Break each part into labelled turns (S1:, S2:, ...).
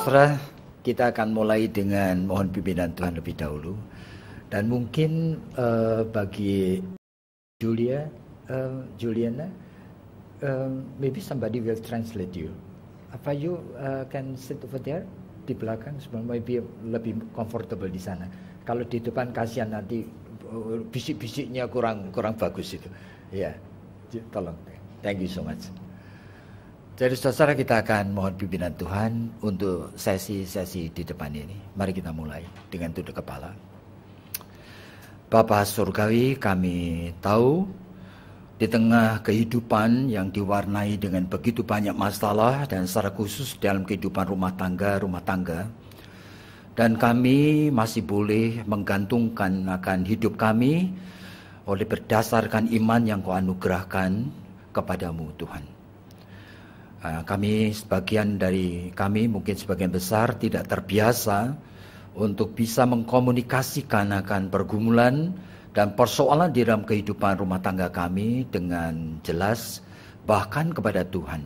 S1: Saudara, kita akan mulai dengan mohon pimpinan Tuhan lebih dahulu. Dan mungkin bagi Juliana, maybe somebody will translate you. Apa you can sit over there di belakang, maybe lebih comfortable di sana. Kalau di depan kasihan nanti bisik-bisiknya kurang bagus itu. Ya, tolong. Thank you so much. Jadi saudara, kita akan mohon pimpinan Tuhan untuk sesi-sesi di depan ini. Mari kita mulai dengan tunduk kepala. Bapa Surgawi, kami tahu di tengah kehidupan yang diwarnai dengan begitu banyak masalah dan secara khusus dalam kehidupan rumah tangga, dan kami masih boleh menggantungkan akan hidup kami oleh berdasarkan iman yang Kau anugerahkan kepadamu Tuhan. Sebagian dari kami, mungkin sebagian besar tidak terbiasa untuk bisa mengkomunikasikan akan pergumulan dan persoalan di dalam kehidupan rumah tangga kami dengan jelas, bahkan kepada Tuhan.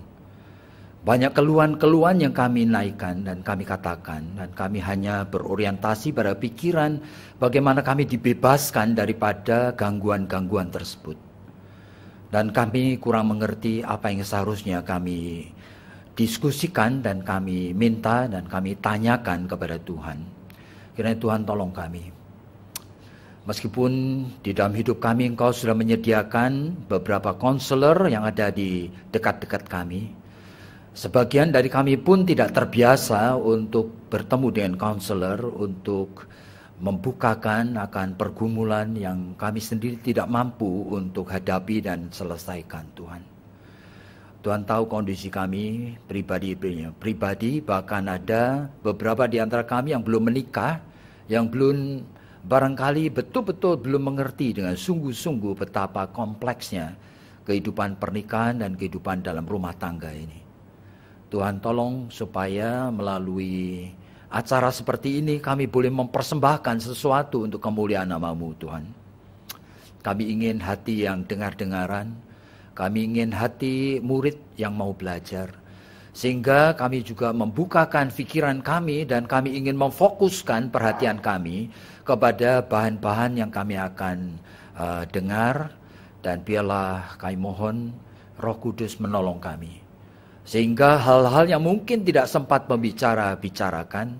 S1: Banyak keluhan-keluhan yang kami naikkan dan kami katakan, dan kami hanya berorientasi pada pikiran bagaimana kami dibebaskan daripada gangguan-gangguan tersebut. Dan kami kurang mengerti apa yang seharusnya kami diskusikan dan kami minta dan kami tanyakan kepada Tuhan. Kiranya Tuhan tolong kami. Meskipun di dalam hidup kami Engkau sudah menyediakan beberapa konselor yang ada di dekat-dekat kami. Sebagian dari kami pun tidak terbiasa untuk bertemu dengan konselor untuk membukakan akan pergumulan yang kami sendiri tidak mampu untuk hadapi dan selesaikan Tuhan. Tuhan tahu kondisi kami pribadi, bahkan ada beberapa di antara kami yang belum menikah, yang belum barangkali betul-betul belum mengerti dengan sungguh-sungguh betapa kompleksnya kehidupan pernikahan dan kehidupan dalam rumah tangga ini. Tuhan tolong supaya melalui acara seperti ini kami boleh mempersembahkan sesuatu untuk kemuliaan nama-Mu Tuhan. Kami ingin hati yang dengar-dengaran, kami ingin hati murid yang mau belajar, sehingga kami juga membukakan pikiran kami dan kami ingin memfokuskan perhatian kami kepada bahan-bahan yang kami akan dengar, dan biarlah kami mohon Roh Kudus menolong kami. Sehingga hal-hal yang mungkin tidak sempat bicarakan,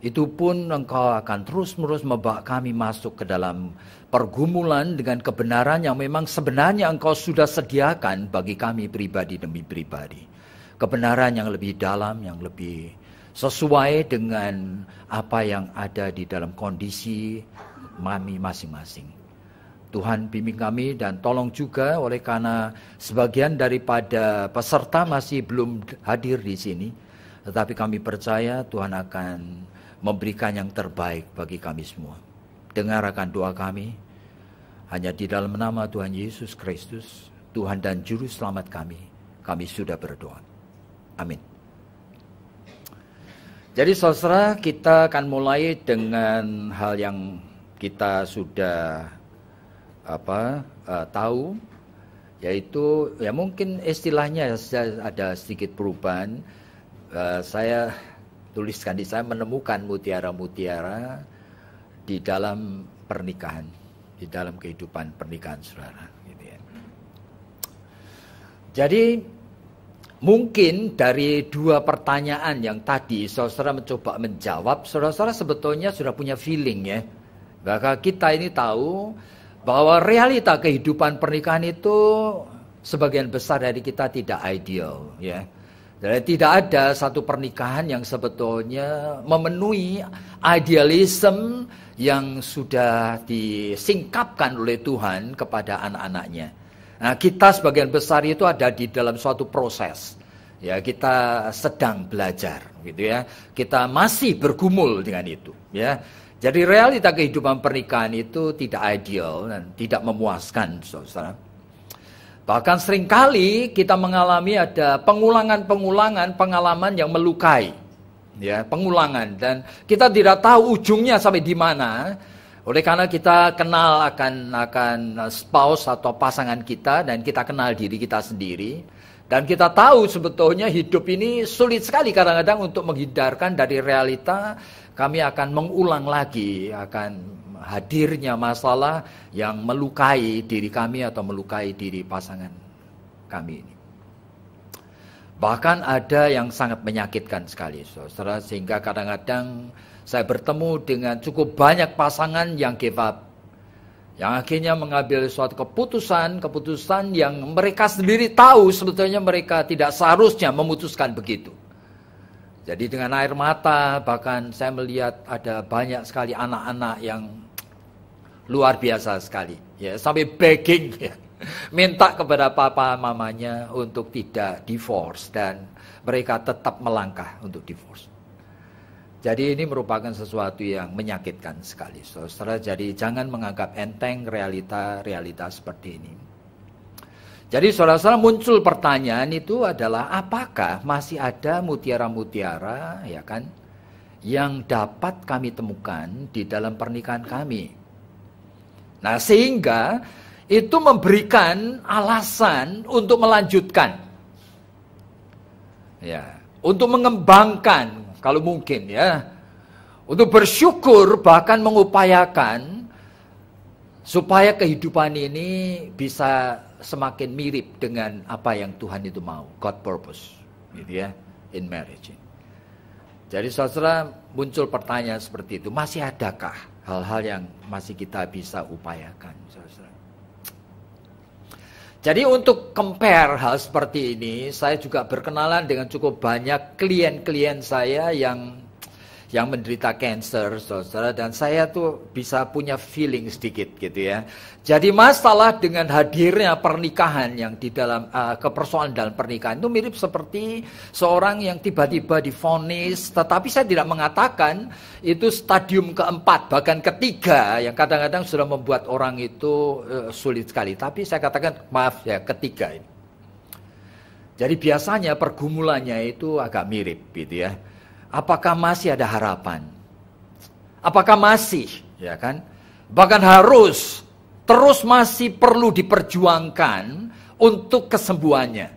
S1: itu pun Engkau akan terus-menerus membawa kami masuk ke dalam pergumulan dengan kebenaran yang memang sebenarnya Engkau sudah sediakan bagi kami pribadi demi pribadi. Kebenaran yang lebih dalam, yang lebih sesuai dengan apa yang ada di dalam kondisi kami masing-masing. Tuhan bimbing kami dan tolong juga oleh karena sebagian daripada peserta masih belum hadir di sini. Tetapi kami percaya Tuhan akan memberikan yang terbaik bagi kami semua. Dengar akan doa kami. Hanya di dalam nama Tuhan Yesus Kristus, Tuhan dan Juru Selamat kami sudah berdoa. Amin. Jadi saudara, kita akan mulai dengan hal yang kita sudah tahu, yaitu ya mungkin istilahnya ada sedikit perubahan. Saya tuliskan di sana menemukan mutiara-mutiara di dalam pernikahan, di dalam kehidupan pernikahan saudara. Gitu ya. Jadi mungkin dari dua pertanyaan yang tadi saudara mencoba menjawab, saudara sebetulnya sudah punya feeling ya, bahwa kita ini tahu bahwa realita kehidupan pernikahan itu sebagian besar dari kita tidak ideal ya. Jadi tidak ada satu pernikahan yang sebetulnya memenuhi idealisme yang sudah disingkapkan oleh Tuhan kepada anak-anaknya. Nah, kita sebagian besar itu ada di dalam suatu proses. Ya, kita sedang belajar gitu ya. Kita masih bergumul dengan itu ya. Jadi realita kehidupan pernikahan itu tidak ideal dan tidak memuaskan, saudara. Bahkan seringkali kita mengalami ada pengulangan-pengulangan pengalaman yang melukai, ya, pengulangan, dan kita tidak tahu ujungnya sampai di mana. Oleh karena kita kenal akan spouse atau pasangan kita dan kita kenal diri kita sendiri, Dan kita tahu sebetulnya hidup ini sulit sekali kadang-kadang untuk menghindarkan dari realita. Kami akan mengulang lagi akan hadirnya masalah yang melukai diri kami atau melukai diri pasangan kami ini. Bahkan ada yang sangat menyakitkan sekali, saudara, sehingga kadang-kadang saya bertemu dengan cukup banyak pasangan yang give up, yang akhirnya mengambil suatu keputusan yang mereka sendiri tahu sebetulnya mereka tidak seharusnya memutuskan begitu. Jadi dengan air mata, bahkan saya melihat ada banyak sekali anak-anak yang luar biasa sekali, ya, sampai begging, ya, minta kepada papa mamanya untuk tidak divorce, dan mereka tetap melangkah untuk divorce. Jadi ini merupakan sesuatu yang menyakitkan sekali, saudara. Jadi jangan menganggap enteng realita seperti ini. Jadi saudara-saudara, muncul pertanyaan itu adalah apakah masih ada mutiara-mutiara, ya kan, yang dapat kami temukan di dalam pernikahan kami. Nah, sehingga itu memberikan alasan untuk melanjutkan, ya, untuk mengembangkan. Kalau mungkin, ya, untuk bersyukur, bahkan mengupayakan supaya kehidupan ini bisa semakin mirip dengan apa yang Tuhan itu mau, God purpose, gitu ya, in marriage. Jadi saudara, muncul pertanyaan seperti itu, masih adakah hal-hal yang masih kita bisa upayakan, saudara? Jadi untuk compare hal seperti ini, saya juga berkenalan dengan cukup banyak klien-klien saya yang menderita cancer, saudara, dan saya tuh bisa punya feeling sedikit gitu ya. Jadi masalah dengan hadirnya pernikahan yang di dalam kepersoalan dalam pernikahan itu mirip seperti seorang yang tiba-tiba divonis, tetapi saya tidak mengatakan itu stadium keempat, bahkan ketiga, yang kadang-kadang sudah membuat orang itu sulit sekali. Tapi saya katakan, maaf ya, ketiga ini. Jadi biasanya pergumulannya itu agak mirip gitu ya. Apakah masih ada harapan? Apakah masih, ya kan? Bahkan harus terus masih perlu diperjuangkan untuk kesembuhannya.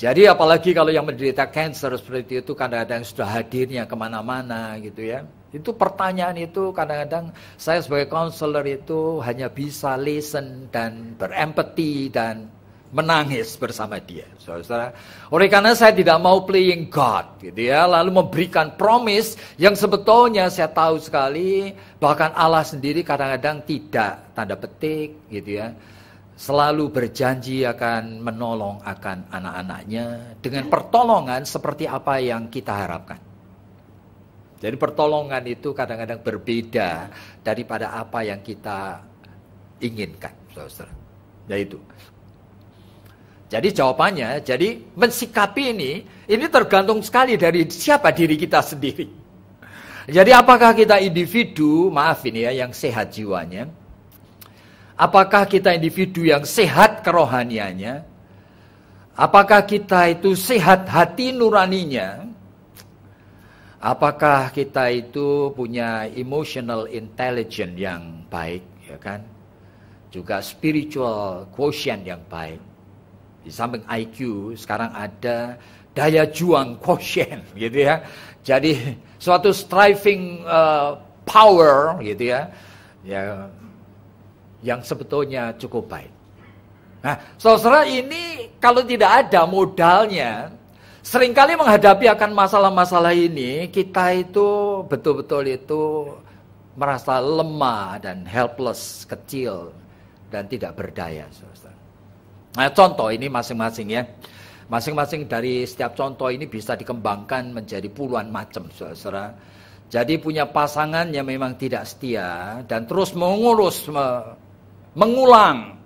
S1: Jadi apalagi kalau yang menderita cancer seperti itu kadang-kadang sudah hadirnya kemana-mana gitu ya. Itu pertanyaan itu kadang-kadang saya sebagai counselor itu hanya bisa listen dan berempati dan menangis bersama dia, saudara. Oleh karena saya tidak mau playing God, gitu ya, lalu memberikan promise yang sebetulnya saya tahu sekali, bahkan Allah sendiri kadang-kadang tidak, tanda petik, gitu ya, selalu berjanji akan menolong akan anak-anaknya dengan pertolongan seperti apa yang kita harapkan. Jadi pertolongan itu kadang-kadang berbeda daripada apa yang kita inginkan, saudara. Yaitu. Jadi jawabannya, jadi mensikapi ini tergantung sekali dari siapa diri kita sendiri. Jadi apakah kita individu, maaf ini ya, yang sehat jiwanya? Apakah kita individu yang sehat kerohaniannya? Apakah kita itu sehat hati nuraninya? Apakah kita itu punya emotional intelligence yang baik, ya kan? Juga spiritual quotient yang baik. Di samping IQ, sekarang ada daya juang quotient, gitu ya. Jadi suatu striving power, gitu ya, yang sebetulnya cukup baik. Nah, saudara, ini kalau tidak ada modalnya, seringkali menghadapi akan masalah-masalah ini, kita itu betul-betul itu merasa lemah dan helpless, kecil, dan tidak berdaya, saudara. Nah, contoh ini masing-masing ya. Masing-masing dari setiap contoh ini bisa dikembangkan menjadi puluhan macam, saudara. Jadi punya pasangan yang memang tidak setia dan terus mengulang.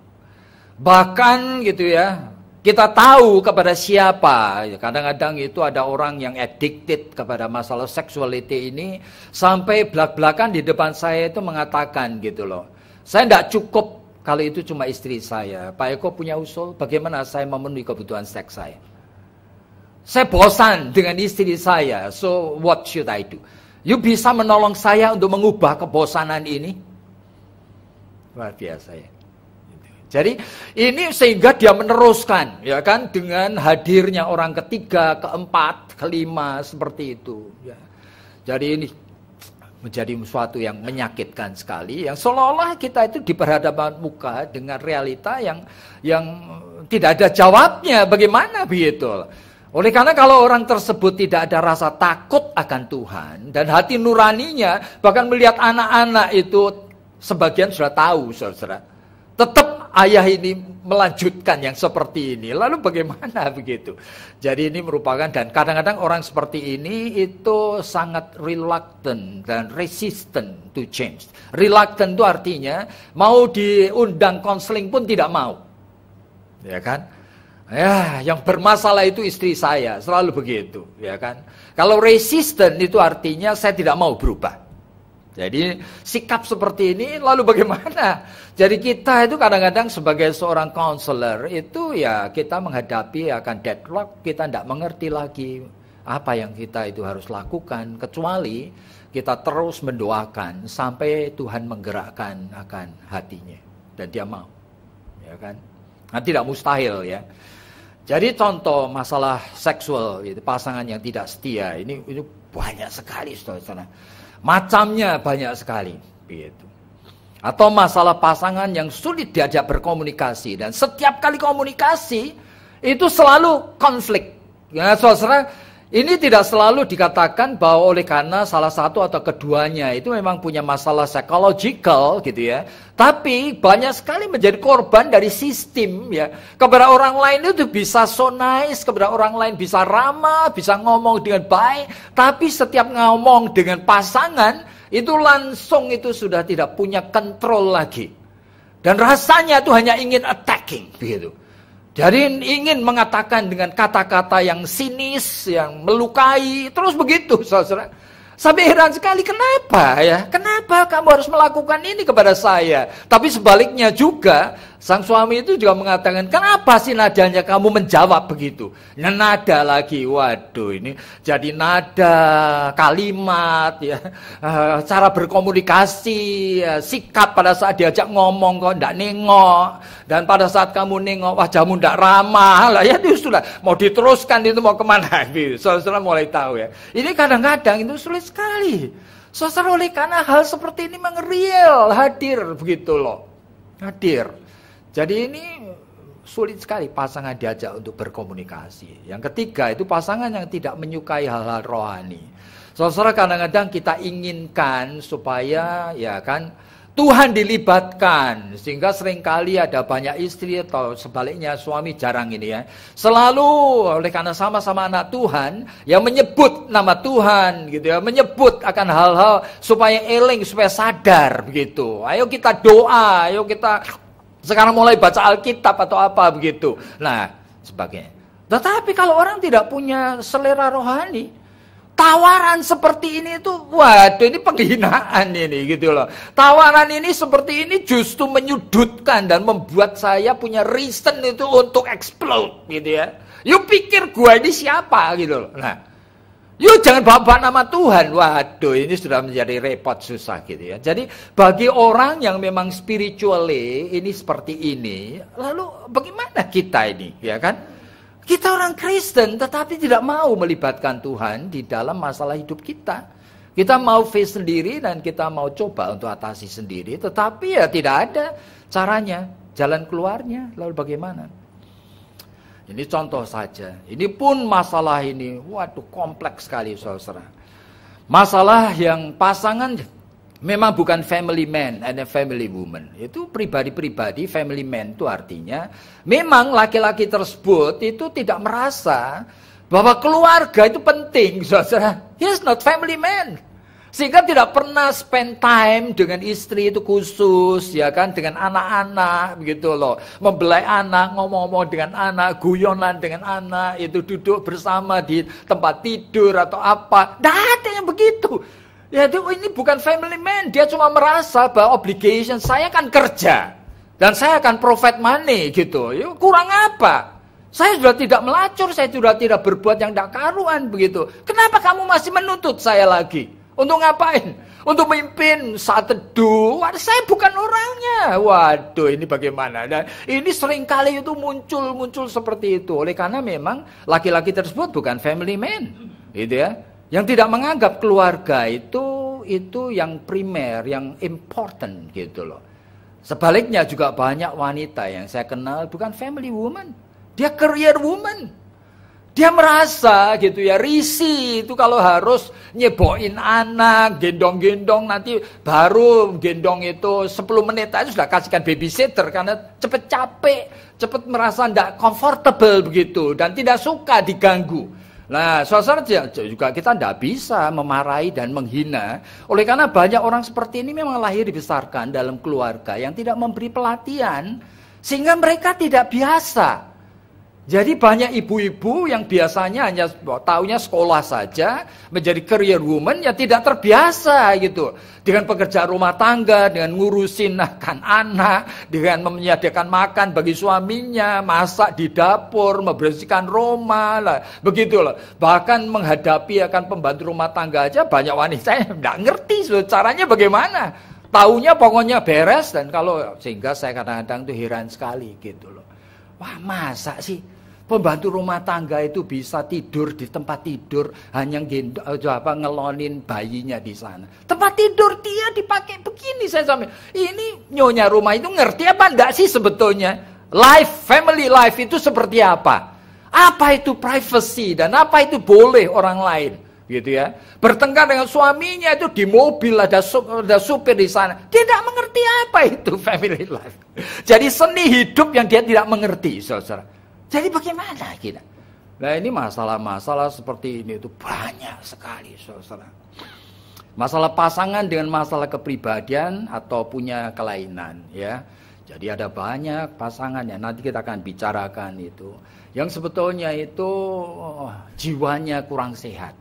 S1: Bahkan gitu ya, kita tahu kepada siapa. Kadang-kadang itu ada orang yang addicted kepada masalah sexuality ini sampai belak-belakan di depan saya itu mengatakan gitu loh. Saya tidak cukup kalau itu cuma istri saya. Pak Eko punya usul, bagaimana saya memenuhi kebutuhan seks saya? Saya bosan dengan istri saya, so what should I do? You bisa menolong saya untuk mengubah kebosanan ini? Luar biasa ya. Jadi ini sehingga dia meneruskan, ya kan, dengan hadirnya orang ketiga, keempat, kelima seperti itu. Ya. Jadi ini menjadi sesuatu yang menyakitkan sekali, yang seolah-olah kita itu diperhadapkan muka dengan realita yang tidak ada jawabnya. Bagaimana begitu? Oleh karena kalau orang tersebut tidak ada rasa takut akan Tuhan dan hati nuraninya, bahkan melihat anak-anak itu sebagian sudah tahu, saudara. Tetap ayah ini melanjutkan yang seperti ini. Lalu bagaimana begitu? Jadi ini merupakan, dan kadang-kadang orang seperti ini itu sangat reluctant dan resistant to change. Reluctant itu artinya mau diundang konseling pun tidak mau. Ya kan? Ya, yang bermasalah itu istri saya, selalu begitu, ya kan? Kalau resistant itu artinya saya tidak mau berubah. Jadi sikap seperti ini lalu bagaimana? Jadi kita itu kadang-kadang sebagai seorang counselor itu ya kita menghadapi akan deadlock, kita tidak mengerti lagi apa yang kita itu harus lakukan kecuali kita terus mendoakan sampai Tuhan menggerakkan akan hatinya dan dia mau. Ya kan? Nah, tidak mustahil ya. Jadi contoh masalah seksual itu pasangan yang tidak setia ini banyak sekali saudara. Macamnya banyak sekali, gitu. Atau masalah pasangan yang sulit diajak berkomunikasi dan setiap kali komunikasi itu selalu konflik. Ya, saudara, ini tidak selalu dikatakan bahwa oleh karena salah satu atau keduanya itu memang punya masalah psychological gitu ya. Tapi banyak sekali menjadi korban dari sistem ya. Kepada orang lain itu bisa so nice, kepada orang lain bisa ramah, bisa ngomong dengan baik. Tapi setiap ngomong dengan pasangan itu langsung itu sudah tidak punya kontrol lagi. Dan rasanya itu hanya ingin attacking begitu. Jadi ingin mengatakan dengan kata-kata yang sinis, yang melukai, terus begitu, saudara. Sampai heran sekali, kenapa ya? Kenapa kamu harus melakukan ini kepada saya? Tapi sebaliknya juga, sang suami itu juga mengatakan, kenapa sih nadanya kamu menjawab begitu? Nah, nada lagi, waduh ini jadi nada, kalimat, ya, cara berkomunikasi, ya, sikap pada saat diajak ngomong kok tidak nengok. Dan pada saat kamu nengok wajahmu tidak ramah, lah ya itu sudah mau diteruskan itu mau kemana? Saudara mulai tahu ya. Ini kadang-kadang itu sulit sekali. Saudara oleh karena hal seperti ini memang real hadir begitu loh, hadir. Jadi ini sulit sekali pasangan diajak untuk berkomunikasi. Yang ketiga itu pasangan yang tidak menyukai hal-hal rohani. Saudara kadang-kadang kita inginkan supaya ya kan Tuhan dilibatkan, sehingga seringkali ada banyak istri atau sebaliknya suami jarang ini ya. Selalu oleh karena sama-sama anak Tuhan yang menyebut nama Tuhan gitu ya, menyebut akan hal-hal supaya eling, supaya sadar begitu. Ayo kita doa, ayo kita sekarang mulai baca Alkitab atau apa begitu. Nah, sebagainya. Tetapi kalau orang tidak punya selera rohani, tawaran seperti ini tuh, waduh ini penghinaan ini gitu loh. Tawaran ini seperti ini justru menyudutkan dan membuat saya punya reason itu untuk explode gitu ya. You pikir gua ini siapa gitu loh. Nah, you jangan bawa nama Tuhan. Waduh ini sudah menjadi repot susah gitu ya. Jadi bagi orang yang memang spiritually ini seperti ini, lalu bagaimana kita ini ya kan? Kita orang Kristen tetapi tidak mau melibatkan Tuhan di dalam masalah hidup kita. Kita mau face sendiri dan kita mau coba untuk atasi sendiri. Tetapi ya tidak ada caranya, jalan keluarnya. Lalu bagaimana? Ini contoh saja. Ini pun masalah ini, waduh kompleks sekali saudara. Masalah yang pasangan memang bukan family man and a family woman. Itu pribadi-pribadi, family man itu artinya memang laki-laki tersebut itu tidak merasa bahwa keluarga itu penting, saudara. He is not family man. Sehingga tidak pernah spend time dengan istri itu khusus, ya kan, dengan anak-anak begitu loh. Membelai anak, ngomong-ngomong dengan anak, guyonan dengan anak, itu duduk bersama di tempat tidur atau apa. Tidak ada yang begitu. Ya ini bukan family man, dia cuma merasa bahwa obligation saya kan kerja dan saya akan profit money gitu. Ya, kurang apa? Saya sudah tidak melacur, saya sudah tidak berbuat yang tidak karuan begitu. Kenapa kamu masih menuntut saya lagi? Untuk ngapain? untuk memimpin saat teduh. Saya bukan orangnya. Waduh, ini bagaimana? Dan ini seringkali itu muncul seperti itu. Oleh karena memang laki-laki tersebut bukan family man, gitu ya. Yang tidak menganggap keluarga itu yang primer, yang important gitu loh. Sebaliknya juga banyak wanita yang saya kenal bukan family woman, dia career woman. Dia merasa gitu ya, risih itu kalau harus nyeboin anak, gendong-gendong, nanti baru gendong itu 10 menit aja sudah kasihkan babysitter karena cepet capek, cepet merasa tidak comfortable begitu dan tidak suka diganggu. Nah, saudara juga kita tidak bisa memarahi dan menghina. Oleh karena banyak orang seperti ini memang lahir dibesarkan dalam keluarga yang tidak memberi pelatihan sehingga mereka tidak biasa. Jadi banyak ibu-ibu yang biasanya hanya taunya sekolah saja, menjadi career woman ya tidak terbiasa gitu. Dengan pekerjaan rumah tangga, dengan ngurusin anak, dengan menyediakan makan bagi suaminya, masak di dapur, membersihkan rumah, lah, begitulah. Bahkan menghadapi akan pembantu rumah tangga aja banyak wanita yang tidak ngerti caranya bagaimana. Taunya pokoknya beres dan kalau sehingga saya kadang-kadang tuh heran sekali gitu loh. Wah, masa sih pembantu rumah tangga itu bisa tidur di tempat tidur hanya ngelonin bayinya di sana. Tempat tidur dia dipakai begini saya sampai. Ini nyonya rumah itu ngerti apa enggak sih sebetulnya? Family life itu seperti apa? Apa itu privacy dan apa itu boleh orang lain? Gitu ya. Bertengkar dengan suaminya itu di mobil ada supir di sana. Dia tidak mengerti apa itu family life. Jadi seni hidup yang dia tidak mengerti, saudara. Jadi bagaimana kita? Nah ini masalah-masalah seperti ini itu banyak sekali, saudara. Masalah pasangan dengan masalah kepribadian atau punya kelainan, ya. Jadi ada banyak pasangan ya. Nanti kita akan bicarakan itu. Yang sebetulnya itu jiwanya kurang sehat.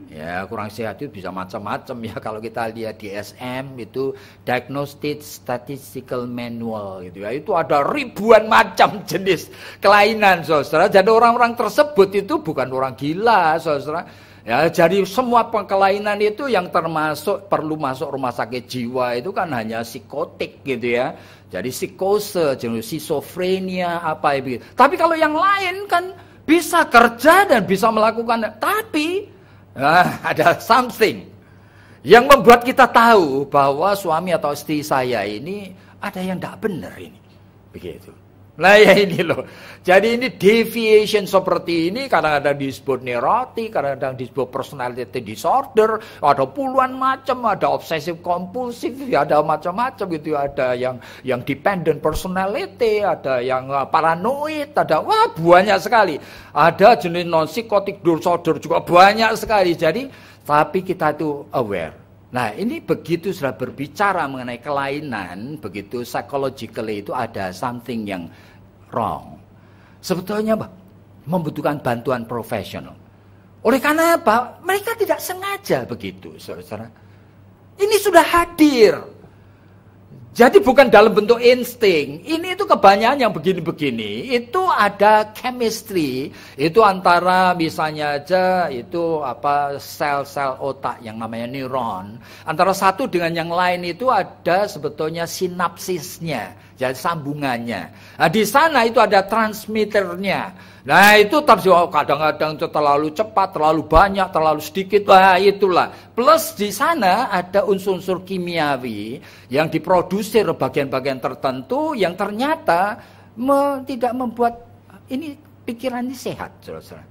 S1: Ya, kurang sehat itu bisa macam-macam ya. Kalau kita lihat di SM itu Diagnostic Statistical Manual gitu ya. Itu ada ribuan macam jenis kelainan, saudara. Jadi orang-orang tersebut itu bukan orang gila, saudara. Ya, jadi semua kelainan itu yang termasuk perlu masuk rumah sakit jiwa itu kan hanya psikotik gitu ya. Jadi psikose, jenis schizophrenia apa itu. Tapi kalau yang lain kan bisa kerja dan bisa melakukan, tapi ada something yang membuat kita tahu bahwa suami atau istri saya ini ada yang tidak benar ini. Begitu. Nah ya ini loh. Jadi ini deviation seperti ini kadang-kadang disebut neurotik, kadang-kadang disebut personality disorder, ada puluhan macam, ada obsessive kompulsif, ada macam-macam gitu, ada yang dependent personality, ada yang paranoid, ada banyak sekali. Ada jenis non psikotik disorder juga banyak sekali. Jadi tapi kita itu aware. Nah ini begitu sudah berbicara mengenai kelainan, begitu psychologically itu ada something yang wrong. Sebetulnya membutuhkan bantuan profesional. Oleh karena apa? Mereka tidak sengaja begitu, saudara. Ini sudah hadir. Jadi bukan dalam bentuk insting. Ini itu kebanyakan yang begini-begini. Itu ada chemistry. Itu antara misalnya aja itu sel-sel otak yang namanya neuron. Antara satu dengan yang lain itu ada sebetulnya sinapsisnya. Jadi sambungannya. Nah di sana itu ada transmitternya. Nah itu kadang-kadang itu terlalu cepat, terlalu banyak, terlalu sedikit. Wah itulah. Plus di sana ada unsur-unsur kimiawi yang diproduksi bagian-bagian tertentu yang ternyata tidak membuat ini pikiran ini sehat, saudara.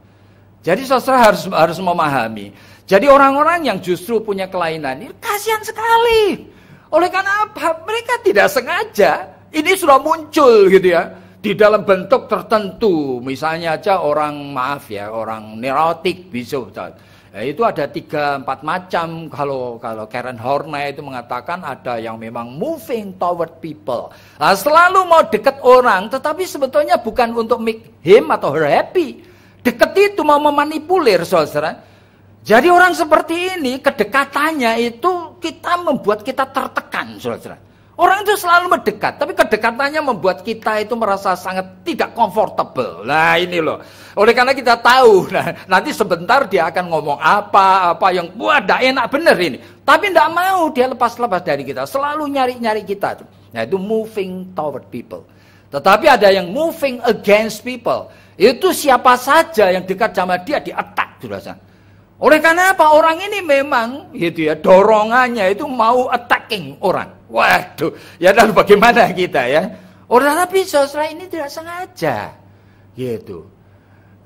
S1: Jadi saudara harus memahami. Jadi orang-orang yang justru punya kelainan ini kasihan sekali. Oleh karena apa? Mereka tidak sengaja. Ini sudah muncul gitu ya. Di dalam bentuk tertentu, misalnya aja orang neurotik bisa, itu ada 3-4 macam. Kalau Karen Horney itu mengatakan ada yang memang moving toward people, selalu mau dekat orang, tetapi sebetulnya bukan untuk make him atau her happy. Dekat itu mau memanipulir, saudara. Jadi orang seperti ini kedekatannya itu membuat kita tertekan, saudara. Orang itu selalu mendekat, tapi kedekatannya membuat kita itu merasa sangat tidak comfortable. Nah ini loh, oleh karena kita tahu, nanti sebentar dia akan ngomong apa yang, wah tidak enak bener ini. Tapi tidak mau dia lepas-lepas dari kita, selalu nyari-nyari kita. Nah itu moving toward people. Tetapi ada yang moving against people. Itu siapa saja yang dekat sama dia, di-attack. Oleh karena apa? Orang ini memang gitu ya, dorongannya itu mau attacking orang. Waduh, ya lalu bagaimana kita ya? Orang tapi saudara ini tidak sengaja. Gitu.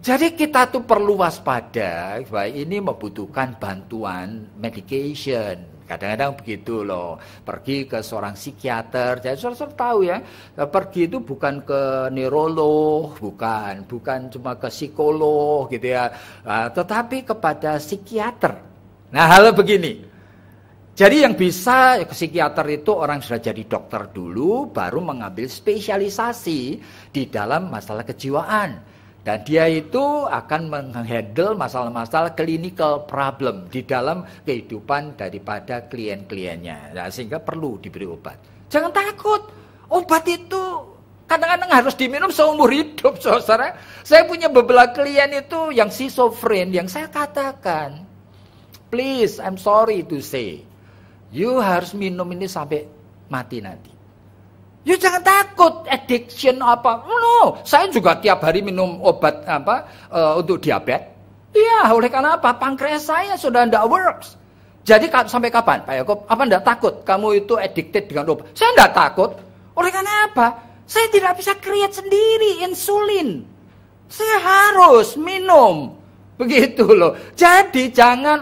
S1: Jadi kita tuh perlu waspada, bahwa ini membutuhkan bantuan medication. Kadang-kadang begitu loh, pergi ke seorang psikiater. Jadi saudara tahu ya, pergi itu bukan ke neurolog, bukan cuma ke psikolog gitu ya, tetapi kepada psikiater. Nah hal begini. Jadi yang bisa ke psikiater itu orang sudah jadi dokter dulu, baru mengambil spesialisasi di dalam masalah kejiwaan. Dan dia itu akan menghandle masalah-masalah clinical problem di dalam kehidupan daripada klien-kliennya. Nah, sehingga perlu diberi obat. Jangan takut. Obat itu kadang-kadang harus diminum seumur hidup, saudara. Saya punya beberapa klien itu yang schizophren, yang saya katakan, please, I'm sorry to say, you harus minum ini sampai mati nanti. You jangan takut addiction apa. No, saya juga tiap hari minum obat untuk diabetes. Iya, oleh karena apa? Pankreas saya sudah tidak works. Jadi sampai kapan, Pak Yakob? Apa tidak takut kamu itu addicted dengan obat? Saya tidak takut. Oleh karena apa? Saya tidak bisa create sendiri insulin. Saya harus minum. Begitu loh. Jadi jangan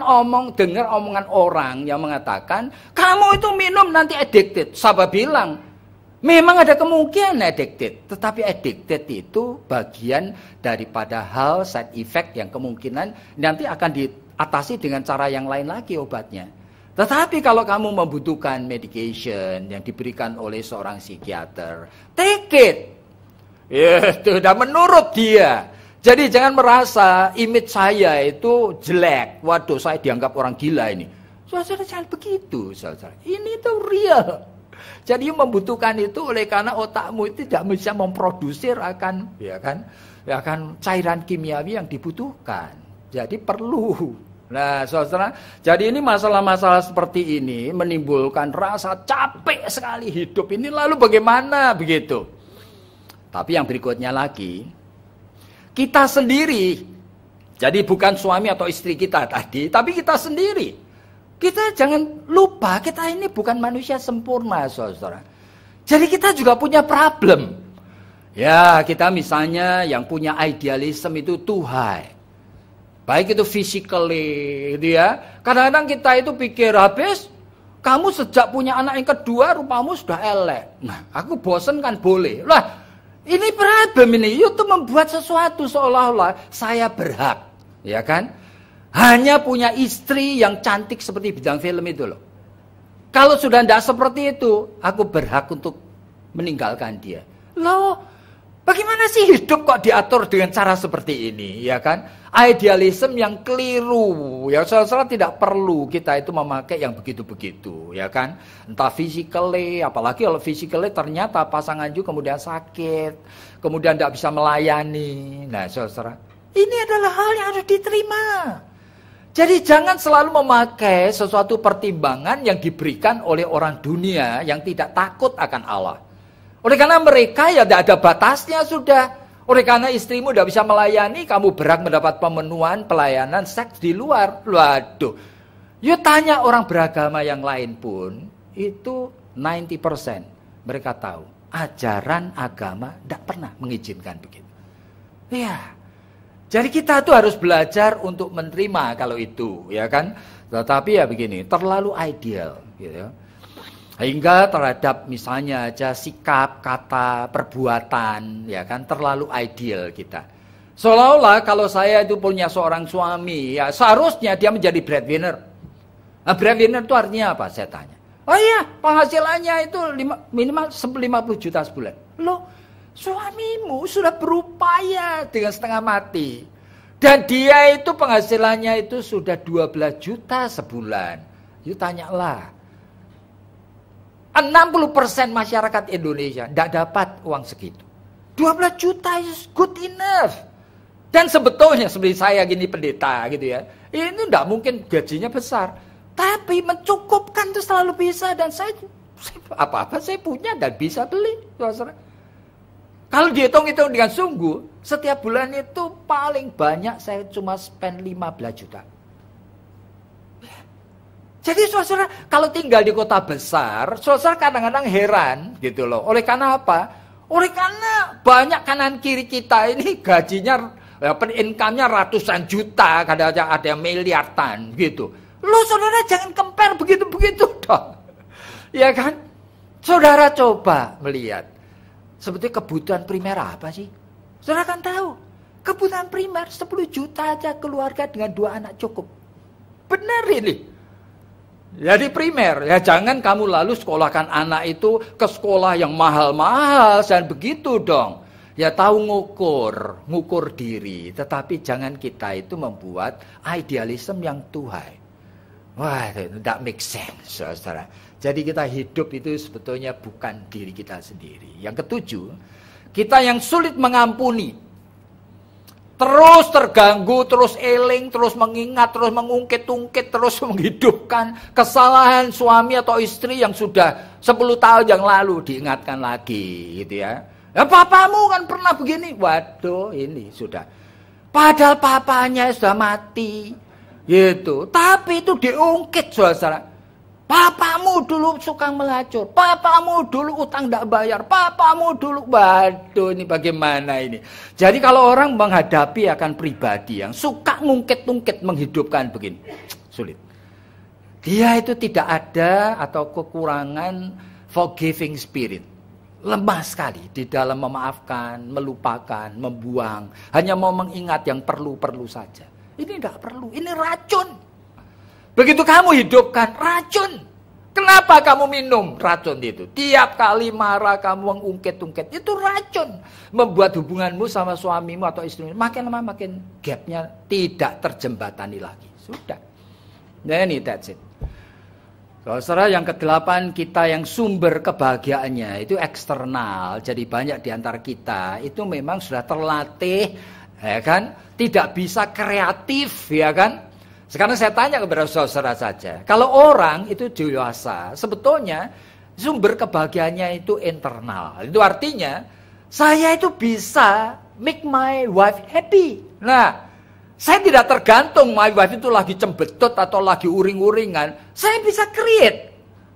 S1: dengar omongan orang yang mengatakan kamu itu minum nanti addicted. Siapa bilang? Memang ada kemungkinan addicted, tetapi addicted itu bagian daripada hal side effect yang kemungkinan nanti akan diatasi dengan cara yang lain lagi obatnya. Tetapi kalau kamu membutuhkan medication yang diberikan oleh seorang psikiater, take it. Ya, sudah menurut dia. Jadi jangan merasa image saya itu jelek. Waduh, saya dianggap orang gila ini. Saudara jangan begitu, saudara. Ini tuh real. Jadi membutuhkan itu oleh karena otakmu itu tidak bisa memproduksi akan cairan kimiawi yang dibutuhkan. Jadi perlu. Nah, saudara, jadi ini masalah-masalah seperti ini menimbulkan rasa capek sekali hidup ini. Lalu bagaimana begitu? Tapi yang berikutnya lagi, kita sendiri. Jadi bukan suami atau istri kita tadi, tapi kita sendiri. Kita jangan lupa, kita ini bukan manusia sempurna, saudara. Jadi kita juga punya problem. Ya, kita misalnya yang punya idealisme itu too high. Baik itu physically, gitu ya. Kadang-kadang kita itu pikir habis, kamu sejak punya anak yang kedua, rupamu sudah elek. Nah, aku bosen kan boleh. Lah, ini problem ini. Itu membuat sesuatu seolah-olah saya berhak. Ya kan? Hanya punya istri yang cantik seperti bintang film itu loh. Kalau sudah tidak seperti itu, aku berhak untuk meninggalkan dia. Loh, bagaimana sih hidup kok diatur dengan cara seperti ini, ya kan? Idealisme yang keliru. Ya, saudara tidak perlu kita itu memakai yang begitu-begitu, ya kan? Entah physically, apalagi kalau physically ternyata pasangan juga kemudian sakit, kemudian tidak bisa melayani. Nah, saudara, ini adalah hal yang harus diterima. Jadi jangan selalu memakai sesuatu pertimbangan yang diberikan oleh orang dunia yang tidak takut akan Allah. Oleh karena mereka ya tidak ada batasnya sudah. Oleh karena istrimu tidak bisa melayani, kamu berhak mendapat pemenuhan pelayanan seks di luar. Waduh. You tanya orang beragama yang lain pun, itu 90% mereka tahu. Ajaran agama tidak pernah mengizinkan begitu. Iya. Jadi kita tuh harus belajar untuk menerima kalau itu, ya kan? Tetapi ya begini, terlalu ideal, gitu ya. Hingga terhadap misalnya aja sikap, kata, perbuatan, ya kan? Terlalu ideal kita. Seolah-olah kalau saya itu punya seorang suami, ya seharusnya dia menjadi breadwinner. Nah, breadwinner itu artinya apa? Saya tanya. Oh iya, penghasilannya itu minimal 50 juta sebulan. Loh, suamimu sudah berupaya dengan setengah mati. Dan dia itu penghasilannya itu sudah 12 juta sebulan. Yuk tanyalah. 60% masyarakat Indonesia tidak dapat uang segitu. 12 juta is good enough. Dan sebetulnya seperti saya gini pendeta gitu ya, ini tidak mungkin gajinya besar. Tapi mencukupkan itu selalu bisa. Dan saya apa-apa saya punya dan bisa beli. Saudara. Kalau dihitung-hitung dengan sungguh, setiap bulan itu paling banyak saya cuma spend 15 juta. Jadi saudara, kalau tinggal di kota besar, saudara kadang-kadang heran gitu loh. Oleh karena apa? Oleh karena banyak kanan kiri kita ini gajinya, income-nya ratusan juta, kadang-kadang ada yang miliaran gitu. Lo saudara jangan compare begitu-begitu dong. Ya kan? Saudara coba melihat. Sebetulnya kebutuhan primer apa sih? Saudara kan tahu. Kebutuhan primer 10 juta aja keluarga dengan 2 anak cukup. Benar ini. Jadi primer. Ya jangan kamu lalu sekolahkan anak itu ke sekolah yang mahal-mahal. Dan begitu dong. Ya tahu ngukur diri. Tetapi jangan kita itu membuat idealisme yang tuhai. Wah, tidak make sense, saudara. Jadi kita hidup itu sebetulnya bukan diri kita sendiri. Yang ketujuh, kita yang sulit mengampuni. Terus terganggu, terus eling, terus mengingat, terus mengungkit-ungkit, terus menghidupkan kesalahan suami atau istri yang sudah 10 tahun yang lalu diingatkan lagi, gitu ya. Ya papamu kan pernah begini. Waduh, ini sudah. Padahal papanya sudah mati. Gitu. Tapi itu diungkit, saudara. Papamu dulu suka melacur. Papamu dulu utang tidak bayar. Papamu dulu. Waduh, ini bagaimana ini? Jadi kalau orang menghadapi akan pribadi yang suka ngungkit-ungkit menghidupkan begini. Sulit. Dia itu tidak ada atau kekurangan forgiving spirit. Lemah sekali di dalam memaafkan, melupakan, membuang. Hanya mau mengingat yang perlu-perlu saja. Ini tidak perlu, ini racun. Begitu kamu hidupkan, racun. Kenapa kamu minum racun itu? Tiap kali marah kamu mengungkit-ungkit, itu racun. Membuat hubunganmu sama suamimu atau istrimu makin lama makin gapnya tidak terjembatani lagi. Sudah. Nah ini that's it. Saudara yang ke-8, kita yang sumber kebahagiaannya itu eksternal. Jadi banyak di antara kita itu memang sudah terlatih, ya kan? Tidak bisa kreatif, ya kan? Sekarang saya tanya kepada saudara saja. Kalau orang itu dewasa, sebetulnya sumber kebahagiaannya itu internal. Itu artinya, saya itu bisa make my wife happy. Nah, saya tidak tergantung my wife itu lagi cembetut atau lagi uring-uringan. Saya bisa create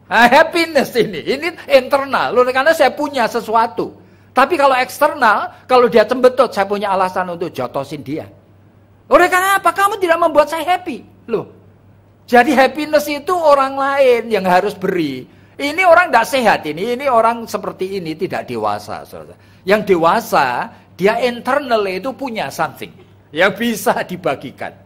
S1: happiness ini internal. Loh, karena saya punya sesuatu. Tapi kalau eksternal, kalau dia cembetut, saya punya alasan untuk jotosin dia. Oleh karena apa? Kamu tidak membuat saya happy. Loh, jadi happiness itu orang lain yang harus beri. Ini orang tidak sehat ini orang seperti ini tidak dewasa. Saudara. Yang dewasa, dia internally itu punya something yang bisa dibagikan.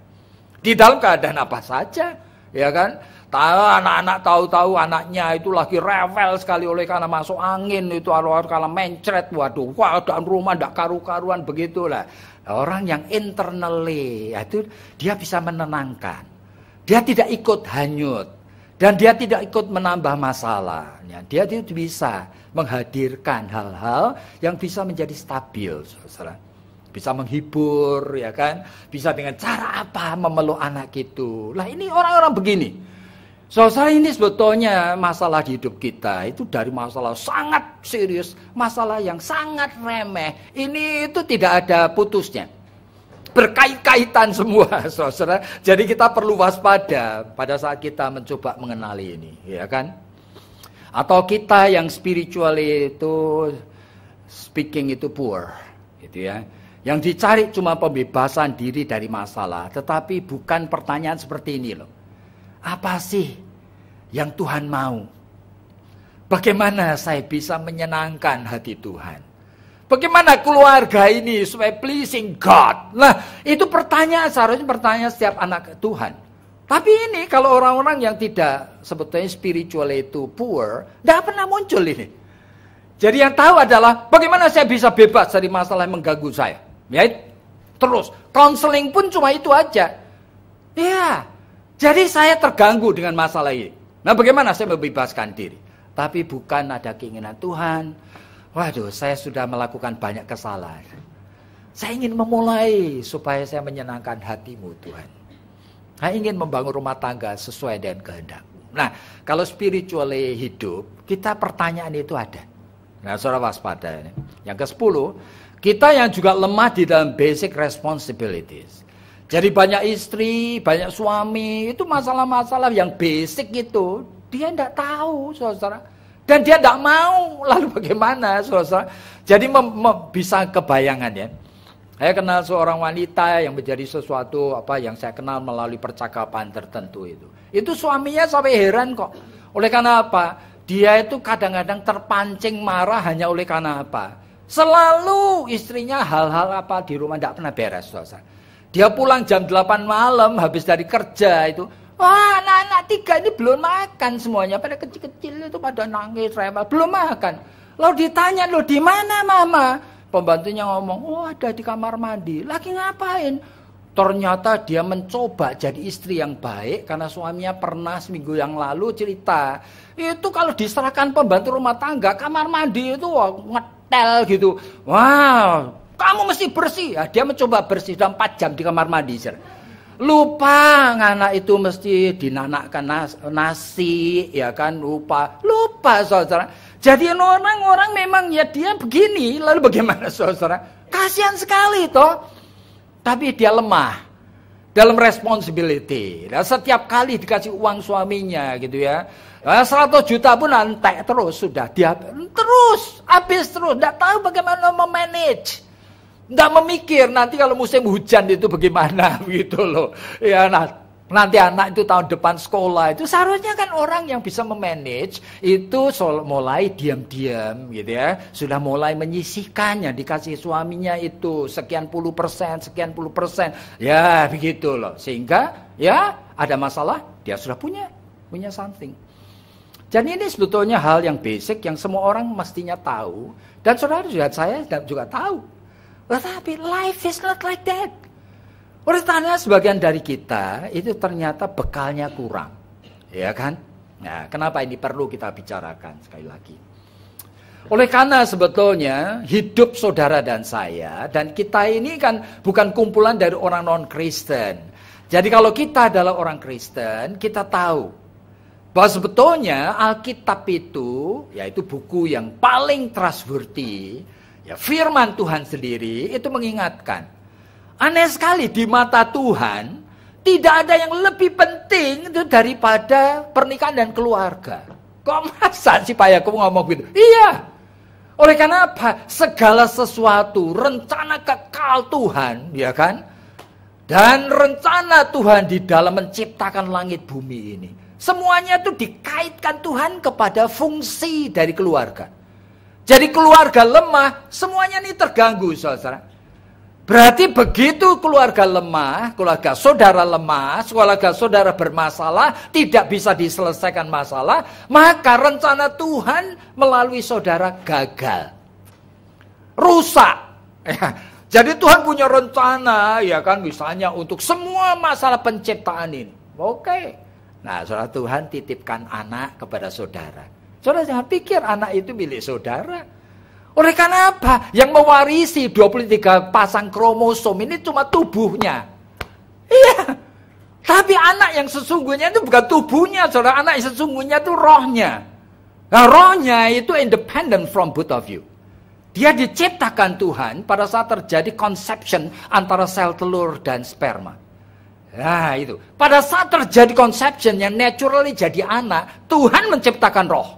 S1: Di dalam keadaan apa saja, ya kan? Anak-anak tahu-tahu anaknya itu lagi rewel sekali oleh karena masuk angin itu kalau mencret, waduh, dan rumah tidak karu-karuan begitulah. Orang yang internally itu dia bisa menenangkan, dia tidak ikut hanyut dan dia tidak ikut menambah masalah. Dia itu bisa menghadirkan hal-hal yang bisa menjadi stabil, saudara. Bisa menghibur, ya kan? Bisa dengan cara apa memeluk anak itu. Lah ini orang-orang begini. Saudara, ini sebetulnya masalah di hidup kita itu dari masalah sangat serius, masalah yang sangat remeh. Ini itu tidak ada putusnya. Berkait-kaitan semua, saudara. Jadi kita perlu waspada pada saat kita mencoba mengenali ini, ya kan? Atau kita yang spiritually itu speaking itu poor, gitu ya. Yang dicari cuma pembebasan diri dari masalah, tetapi bukan pertanyaan seperti ini loh. Apa sih yang Tuhan mau? Bagaimana saya bisa menyenangkan hati Tuhan? Bagaimana keluarga ini supaya pleasing God? Nah, itu pertanyaan, seharusnya pertanyaan setiap anak Tuhan. Tapi ini kalau orang-orang yang tidak sebetulnya spiritual itu poor, tidak pernah muncul ini. Jadi yang tahu adalah bagaimana saya bisa bebas dari masalah yang mengganggu saya. Ya, terus counseling pun cuma itu aja. Ya. Jadi saya terganggu dengan masalah ini. Nah, bagaimana saya membebaskan diri? Tapi bukan ada keinginan Tuhan. Waduh, saya sudah melakukan banyak kesalahan. Saya ingin memulai supaya saya menyenangkan hati-Mu Tuhan. Saya ingin membangun rumah tangga sesuai dengan kehendak-Mu. Nah, kalau spiritually hidup, kita pertanyaan itu ada. Nah, saudara waspada ini. Yang ke-10, kita yang juga lemah di dalam basic responsibilities. Jadi banyak istri, banyak suami, itu masalah-masalah yang basic itu, dia tidak tahu, saudara. Dan dia tidak mau, lalu bagaimana, saudara? Jadi bisa kebayangan ya. Saya kenal seorang wanita yang menjadi sesuatu yang saya kenal melalui percakapan tertentu itu. Itu suaminya sampai heran kok. Oleh karena apa? Dia itu kadang-kadang terpancing marah hanya oleh karena apa? Selalu istrinya hal-hal apa di rumah tidak pernah beres, saudara. Dia pulang jam 8 malam habis dari kerja itu. Wah, anak-anak 3 ini belum makan semuanya. Pada kecil-kecil itu pada nangis, rewel, belum makan. Lalu ditanya, loh di mana mama? Pembantunya ngomong, oh ada di kamar mandi. Lagi ngapain? Ternyata dia mencoba jadi istri yang baik. Karena suaminya pernah seminggu yang lalu cerita. Itu kalau diserahkan pembantu rumah tangga, kamar mandi itu ngetel gitu. Wow, kamu mesti bersih. Ya, dia mencoba bersih dalam 4 jam di kamar mandi. Lupa anak itu mesti dinanakkan nasi, ya kan, lupa saudara. Jadi orang-orang memang ya dia begini, lalu bagaimana saudara? Kasihan sekali toh. Tapi dia lemah dalam responsibility. Nah, setiap kali dikasih uang suaminya gitu ya, 100 juta pun antek terus sudah dia terus habis terus, tidak tahu bagaimana memanage. Nggak memikir nanti kalau musim hujan itu bagaimana gitu loh. Ya nanti anak itu tahun depan sekolah itu seharusnya kan orang yang bisa memanage itu mulai diam-diam gitu ya. Sudah mulai menyisihkannya dikasih suaminya itu sekian puluh persen. Ya begitu loh. Sehingga ya ada masalah dia sudah punya something. Jadi ini sebetulnya hal yang basic yang semua orang mestinya tahu. Dan saudara juga saya juga tahu. Tetapi life is not like that. Oleh karena sebagian dari kita itu ternyata bekalnya kurang. Ya kan? Nah, kenapa ini perlu kita bicarakan sekali lagi? Oleh karena sebetulnya hidup saudara dan saya dan kita ini kan bukan kumpulan dari orang non-Kristen. Jadi kalau kita adalah orang Kristen, kita tahu bahwa sebetulnya Alkitab itu yaitu buku yang paling trustworthy. Ya, firman Tuhan sendiri itu mengingatkan. Aneh sekali di mata Tuhan, tidak ada yang lebih penting itu daripada pernikahan dan keluarga. Kok masa sih Pak Yakub ngomong gitu? Iya. Oleh karena apa? Segala sesuatu, rencana kekal Tuhan, ya kan? Dan rencana Tuhan di dalam menciptakan langit bumi ini. Semuanya itu dikaitkan Tuhan kepada fungsi dari keluarga. Jadi keluarga lemah, semuanya ini terganggu, saudara. Berarti begitu keluarga lemah, keluarga saudara lemah, keluarga saudara bermasalah, tidak bisa diselesaikan masalah, maka rencana Tuhan melalui saudara gagal. Rusak. Ya. Jadi Tuhan punya rencana, ya kan, misalnya untuk semua masalah penciptaan ini. Oke. Nah, saudara, Tuhan titipkan anak kepada saudara. Saudara jangan pikir anak itu milik saudara. Oleh karena apa? Yang mewarisi 23 pasang kromosom ini cuma tubuhnya. Iya. Tapi anak yang sesungguhnya itu bukan tubuhnya, saudara. Anak yang sesungguhnya itu rohnya. Nah, rohnya itu independent from both of you. Dia diciptakan Tuhan pada saat terjadi conception antara sel telur dan sperma. Nah itu. Pada saat terjadi conception yang naturally jadi anak, Tuhan menciptakan roh.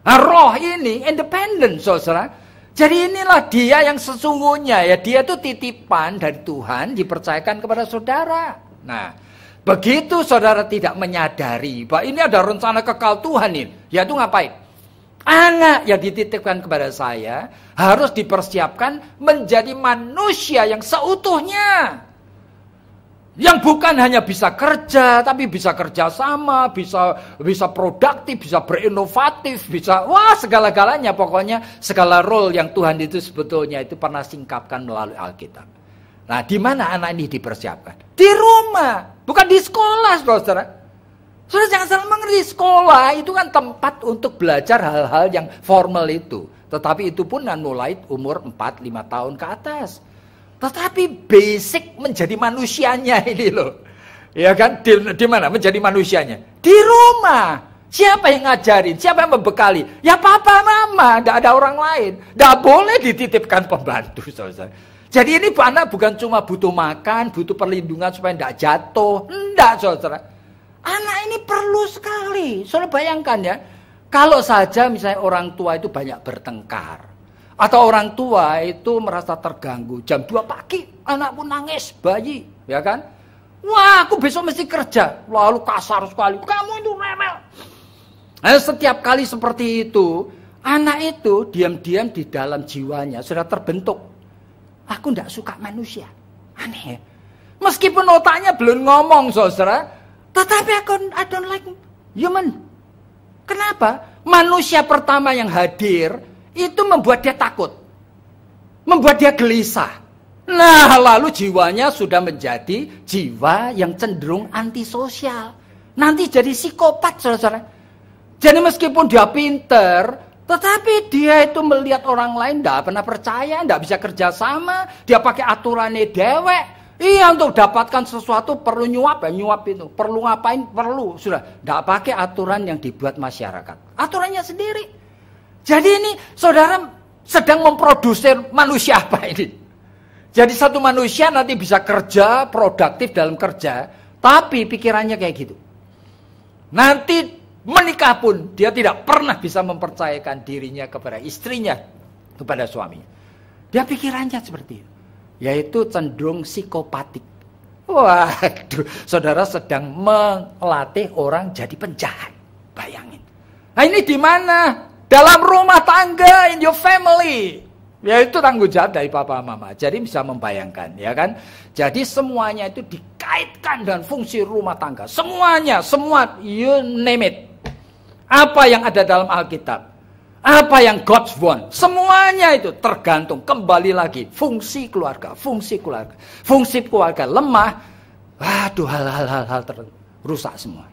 S1: Nah, roh ini independen, saudara. Jadi inilah dia yang sesungguhnya ya. Dia itu titipan dari Tuhan dipercayakan kepada saudara. Nah, begitu saudara tidak menyadari bahwa ini ada rencana kekal Tuhan ini. Yaitu ngapain? Anak yang dititipkan kepada saya harus dipersiapkan menjadi manusia yang seutuhnya. Yang bukan hanya bisa kerja, tapi bisa kerja sama, bisa produktif, bisa berinovatif, bisa segala-galanya. Pokoknya segala role yang Tuhan itu sebetulnya itu pernah singkapkan melalui Alkitab. Nah, di mana anak ini dipersiapkan? Di rumah, bukan di sekolah, saudara. Saudara jangan salah mengerti, sekolah itu kan tempat untuk belajar hal-hal yang formal itu. Tetapi itu pun mulai umur 4-5 tahun ke atas. Tetapi basic menjadi manusianya ini loh. Ya kan? Di mana menjadi manusianya? Di rumah. Siapa yang ngajarin? Siapa yang membekali? Ya papa mama, tidak ada orang lain. Tidak boleh dititipkan pembantu, saudara. Jadi ini anak bukan cuma butuh makan, butuh perlindungan supaya tidak jatuh. Tidak, saudara. Anak ini perlu sekali. Saudara bayangkan ya, kalau saja misalnya orang tua itu banyak bertengkar. Atau orang tua itu merasa terganggu. Jam 2 pagi, anak pun nangis, bayi. Ya kan? Wah, aku besok mesti kerja. Lalu kasar sekali. Kamu itu remel. Nah, setiap kali seperti itu, anak itu diam-diam di dalam jiwanya sudah terbentuk. Aku tidak suka manusia. Aneh ya. Meskipun otaknya belum ngomong, saudara. Tetapi I don't like human. Kenapa? Manusia pertama yang hadir, itu membuat dia takut. Membuat dia gelisah. Nah, lalu jiwanya sudah menjadi jiwa yang cenderung antisosial. Nanti jadi psikopat, saudara. Jadi meskipun dia pinter, tetapi dia itu melihat orang lain tidak pernah percaya, tidak bisa kerjasama, dia pakai aturannya dewek. Iya, untuk dapatkan sesuatu perlu nyuap ya, nyuap itu. Perlu ngapain? Perlu. Sudah, tidak pakai aturan yang dibuat masyarakat. Aturannya sendiri. Jadi ini saudara sedang memproduksi manusia apa ini? Jadi satu manusia nanti bisa kerja, produktif dalam kerja, tapi pikirannya kayak gitu. Nanti menikah pun dia tidak pernah bisa mempercayakan dirinya kepada istrinya, kepada suaminya. Dia pikirannya seperti itu. Yaitu cenderung psikopatik. Waduh, saudara sedang melatih orang jadi penjahat. Bayangin. Nah ini di mana? Dalam rumah tangga, in your family. Yaitu tanggung jawab dari papa mama. Jadi bisa membayangkan, ya kan? Jadi semuanya itu dikaitkan dengan fungsi rumah tangga. Semuanya, semua, you name it. Apa yang ada dalam Alkitab, apa yang God's want, semuanya itu tergantung kembali lagi fungsi keluarga, fungsi keluarga. Fungsi keluarga lemah, waduh hal-hal rusak semua.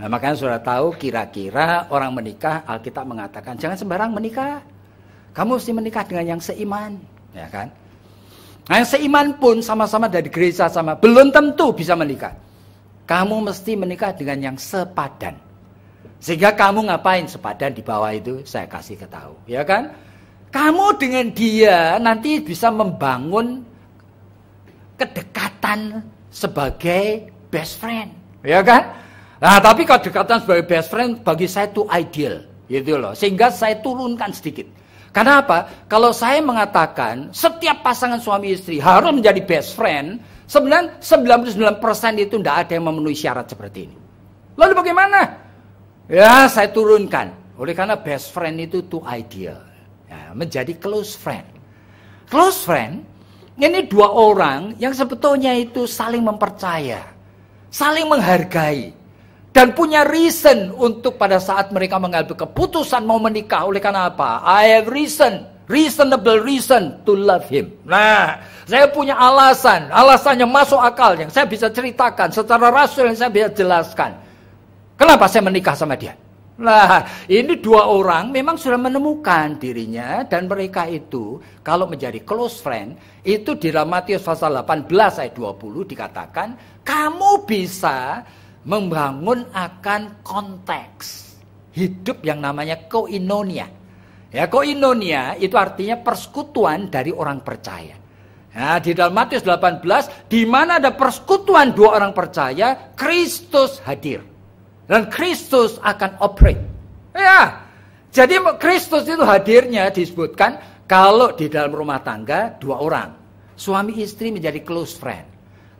S1: Nah, makanya sudah tahu kira-kira orang menikah, Alkitab mengatakan jangan sembarang menikah. Kamu mesti menikah dengan yang seiman, ya kan? Nah, yang seiman pun sama-sama dari gereja sama, belum tentu bisa menikah. Kamu mesti menikah dengan yang sepadan. Sehingga kamu ngapain sepadan di bawah itu saya kasih ketahu, ya kan? Kamu dengan dia nanti bisa membangun kedekatan sebagai best friend, ya kan? Nah, tapi kalau kedekatan sebagai best friend bagi saya itu ideal, gitu loh. Sehingga saya turunkan sedikit. Karena apa? Kalau saya mengatakan setiap pasangan suami istri harus menjadi best friend, sebenarnya 99% itu tidak ada yang memenuhi syarat seperti ini. Lalu bagaimana? Ya, saya turunkan. Oleh karena best friend itu ideal. Ya, menjadi close friend. Close friend, ini dua orang yang sebetulnya itu saling mempercaya. Saling menghargai. Dan punya reason untuk pada saat mereka mengambil keputusan mau menikah. Oleh karena apa? I have reasonable reason to love him. Nah, saya punya alasan. Alasannya masuk akal. Yang saya bisa ceritakan. Secara rasul yang saya bisa jelaskan. Kenapa saya menikah sama dia? Nah, ini dua orang memang sudah menemukan dirinya dan mereka itu kalau menjadi close friend itu di dalam Matius pasal 18 ayat 20 dikatakan kamu bisa membangun akan konteks hidup yang namanya koinonia. Ya, koinonia itu artinya persekutuan dari orang percaya. Nah, di dalam Matius 18 di mana ada persekutuan dua orang percaya, Kristus hadir. Dan Kristus akan operate. Ya, jadi Kristus itu hadirnya disebutkan kalau di dalam rumah tangga dua orang. Suami istri menjadi close friend.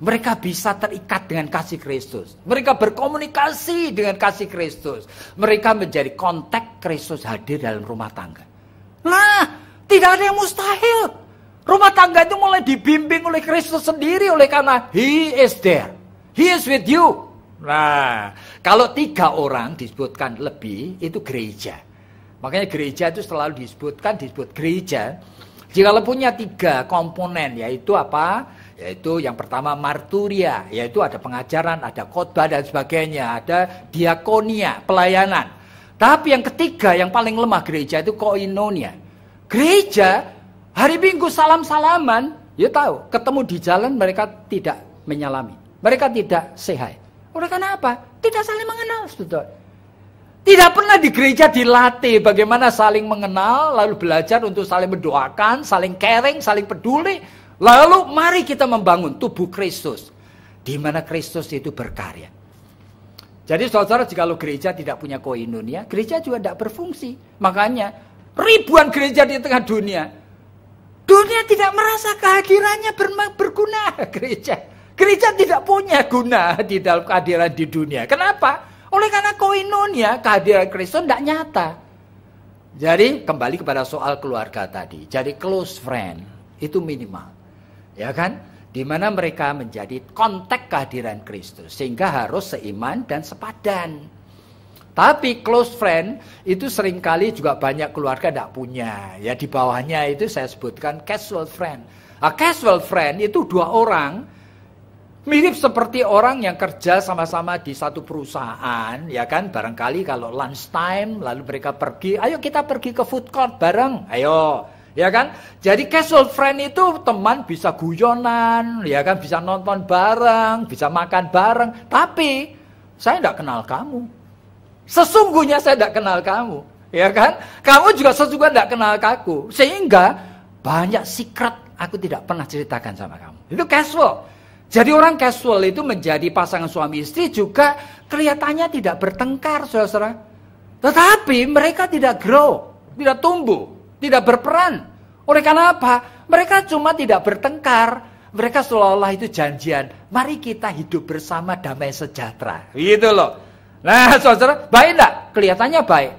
S1: Mereka bisa terikat dengan kasih Kristus. Mereka berkomunikasi dengan kasih Kristus. Mereka menjadi kontak Kristus hadir dalam rumah tangga. Nah, tidak ada yang mustahil. Rumah tangga itu mulai dibimbing oleh Kristus sendiri. Oleh karena He is there. He is with you. Nah, kalau 3 orang disebutkan lebih, itu gereja. Makanya gereja itu selalu disebut gereja. Jika punya 3 komponen, yaitu apa? Yaitu yang pertama marturia, yaitu ada pengajaran, ada khotbah dan sebagainya, ada diakonia, pelayanan. Tapi yang ketiga, yang paling lemah gereja itu koinonia. Gereja hari Minggu salam-salaman, ya tahu, ketemu di jalan mereka tidak menyalami. Mereka tidak say hi. Oleh karena apa? Tidak saling mengenal, saudara. Tidak pernah di gereja dilatih bagaimana saling mengenal, lalu belajar untuk saling mendoakan, saling caring, saling peduli. Lalu mari kita membangun tubuh Kristus, di mana Kristus itu berkarya. Jadi saudara, jikalau gereja tidak punya koinonia, gereja juga tidak berfungsi. Makanya ribuan gereja di tengah dunia, dunia tidak merasa kehadirannya berguna. Gereja tidak punya guna di dalam kehadiran di dunia. Kenapa? Oleh karena koinonia, kehadiran Kristus tidak nyata. Jadi kembali kepada soal keluarga tadi. Jadi close friend itu minimal, ya kan? Di mana mereka menjadi kontak kehadiran Kristus, sehingga harus seiman dan sepadan. Tapi close friend itu seringkali juga banyak keluarga tidak punya. Ya di bawahnya itu saya sebutkan casual friend. Nah, casual friend itu dua orang. Mirip seperti orang yang kerja sama-sama di satu perusahaan, ya kan? Barangkali kalau lunch time, lalu mereka pergi, ayo kita pergi ke food court bareng, ayo, ya kan? Jadi casual friend itu teman bisa guyonan, ya kan? Bisa nonton bareng, bisa makan bareng. Tapi saya tidak kenal kamu. Sesungguhnya saya tidak kenal kamu, ya kan? Kamu juga sesungguhnya tidak kenal aku, sehingga banyak secret aku tidak pernah ceritakan sama kamu. Itu casual. Jadi orang casual itu menjadi pasangan suami istri juga kelihatannya tidak bertengkar, saudara. Tetapi mereka tidak grow, tidak tumbuh, tidak berperan. Oleh karena apa? Mereka cuma tidak bertengkar. Mereka seolah-olah itu janjian, mari kita hidup bersama damai sejahtera. Gitu loh. Nah saudara, baik enggak? Kelihatannya baik.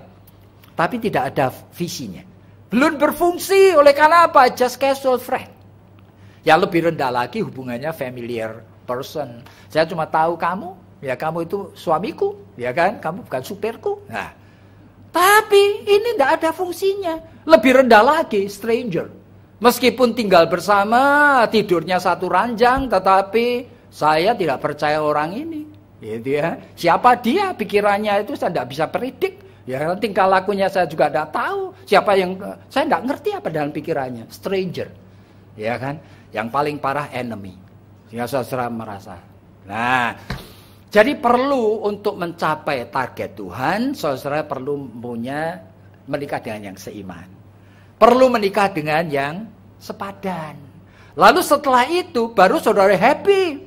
S1: Tapi tidak ada visinya. Belum berfungsi, oleh karena apa? Just casual friend. Ya lebih rendah lagi hubungannya familiar person. Saya cuma tahu kamu, ya kamu itu suamiku, ya kan? Kamu bukan supirku. Nah, tapi ini tidak ada fungsinya. Lebih rendah lagi stranger. Meskipun tinggal bersama, tidurnya satu ranjang, tetapi saya tidak percaya orang ini. Gitu ya. Siapa dia? Pikirannya itu saya tidak bisa predict. Ya kan? Tingkah lakunya saya juga tidak tahu. Siapa yang saya tidak ngerti apa dalam pikirannya. Stranger, ya kan? Yang paling parah enemy. Sehingga saudara merasa. Nah, jadi perlu untuk mencapai target Tuhan, saudara perlu menikah dengan yang seiman. Perlu menikah dengan yang sepadan. Lalu setelah itu baru saudara happy.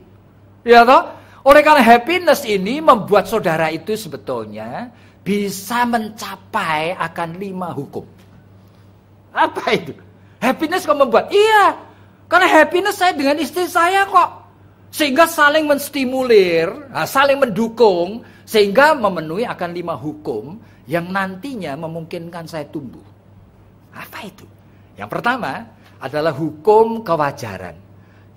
S1: Ya toh? Oleh karena happiness ini membuat saudara itu sebetulnya bisa mencapai akan 5 hukum. Apa itu? Happiness kok membuat? Iya. Karena happiness saya dengan istri saya kok. Sehingga saling menstimulir, saling mendukung. Sehingga memenuhi akan 5 hukum yang nantinya memungkinkan saya tumbuh. Apa itu? Yang pertama adalah hukum kewajaran.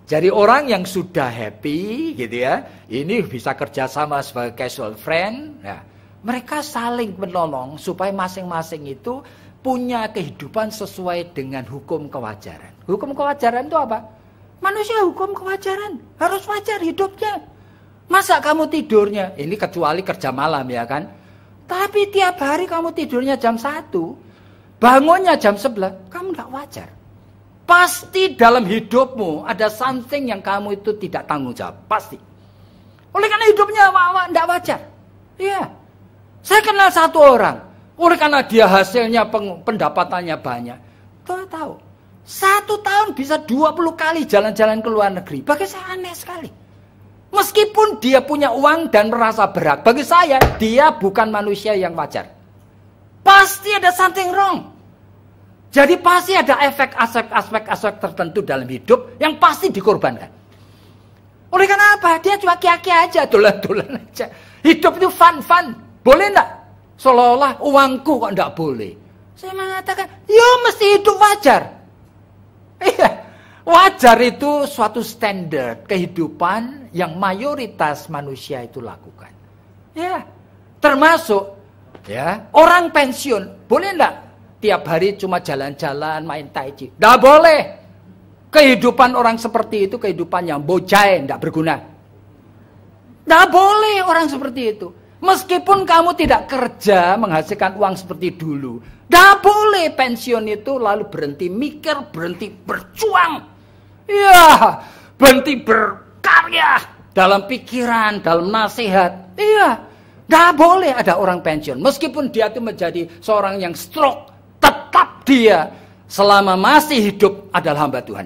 S1: Jadi orang yang sudah happy gitu ya. Ini bisa kerjasama sebagai casual friend. Ya, mereka saling menolong supaya masing-masing itu punya kehidupan sesuai dengan hukum kewajaran. Hukum kewajaran itu apa? Manusia hukum kewajaran. Harus wajar hidupnya. Masa kamu tidurnya? Ini kecuali kerja malam ya kan. Tapi tiap hari kamu tidurnya jam 1. Bangunnya jam 11. Kamu tidak wajar. Pasti dalam hidupmu ada something yang kamu itu tidak tanggung jawab. Pasti. Oleh karena hidupnya tidak wajar. Iya. Saya kenal satu orang. Oleh karena dia hasilnya pendapatannya banyak. Tahu. 1 tahun bisa 20 kali jalan-jalan ke luar negeri. Bagi saya aneh sekali. Meskipun dia punya uang dan merasa berat. Bagi saya dia bukan manusia yang wajar. Pasti ada something wrong. Jadi pasti ada aspek tertentu dalam hidup yang pasti dikorbankan. Oleh karena apa? Dia cuma kia-kia aja, dolan-dolan aja. Hidup itu fun. Boleh enggak? Seolah-olah uangku kok enggak boleh. Saya mengatakan, ya mesti hidup wajar. Iya, wajar itu suatu standar kehidupan yang mayoritas manusia itu lakukan. Ya, termasuk ya orang pensiun. Boleh enggak? Tiap hari cuma jalan-jalan main tai chi. Enggak boleh.
S2: Kehidupan orang seperti itu kehidupan yang bojai, tidak berguna. Tidak boleh orang seperti itu. Meskipun kamu tidak kerja menghasilkan uang seperti dulu, tidak boleh pensiun itu lalu berhenti mikir, berhenti berjuang. Iya, berhenti berkarya dalam pikiran, dalam nasihat. Iya, tidak boleh ada orang pensiun. Meskipun dia itu menjadi seorang yang stroke, tetap dia selama masih hidup adalah hamba Tuhan.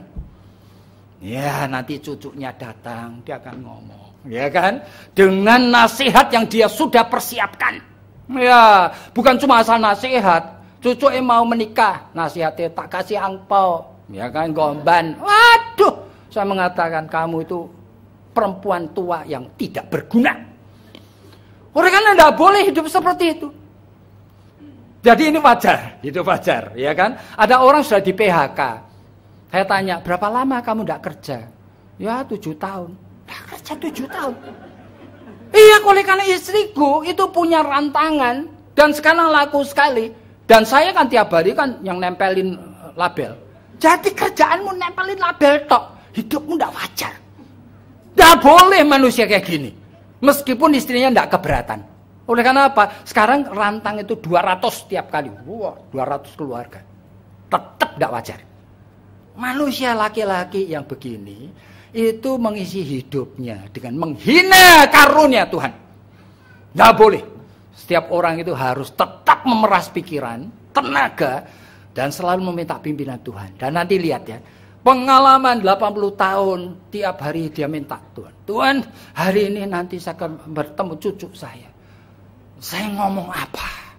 S2: Ya, nanti cucunya datang, dia akan ngomong, ya kan? Dengan nasihat yang dia sudah persiapkan. Ya, bukan cuma asal nasihat. Cucu mau menikah, nasihatnya tak kasih angpau, ya kan, gomban. Waduh, saya mengatakan kamu itu perempuan tua yang tidak berguna. Orang kan tidak boleh hidup seperti itu. Jadi ini wajar, hidup wajar, ya kan? Ada orang sudah di PHK. Saya tanya, berapa lama kamu tidak kerja? Ya 7 tahun. Tidak kerja 7 tahun. Iya, oleh karena istriku itu punya rantangan. Dan sekarang laku sekali. Dan saya kan tiap hari kan yang nempelin label. Jadi kerjaanmu nempelin label tok. Hidupmu tidak wajar. Tidak boleh manusia kayak gini. Meskipun istrinya tidak keberatan. Oleh karena apa? Sekarang rantang itu 200 setiap kali. Wah, 200 keluarga. Tetap tidak wajar. Manusia laki-laki yang begini itu mengisi hidupnya dengan menghina karunia Tuhan. Tidak boleh. Setiap orang itu harus tetap memeras pikiran, tenaga, dan selalu meminta pimpinan Tuhan. Dan nanti lihat ya, pengalaman 80 tahun tiap hari dia minta Tuhan. Tuhan, hari ini nanti saya akan bertemu cucu saya. Saya ngomong apa?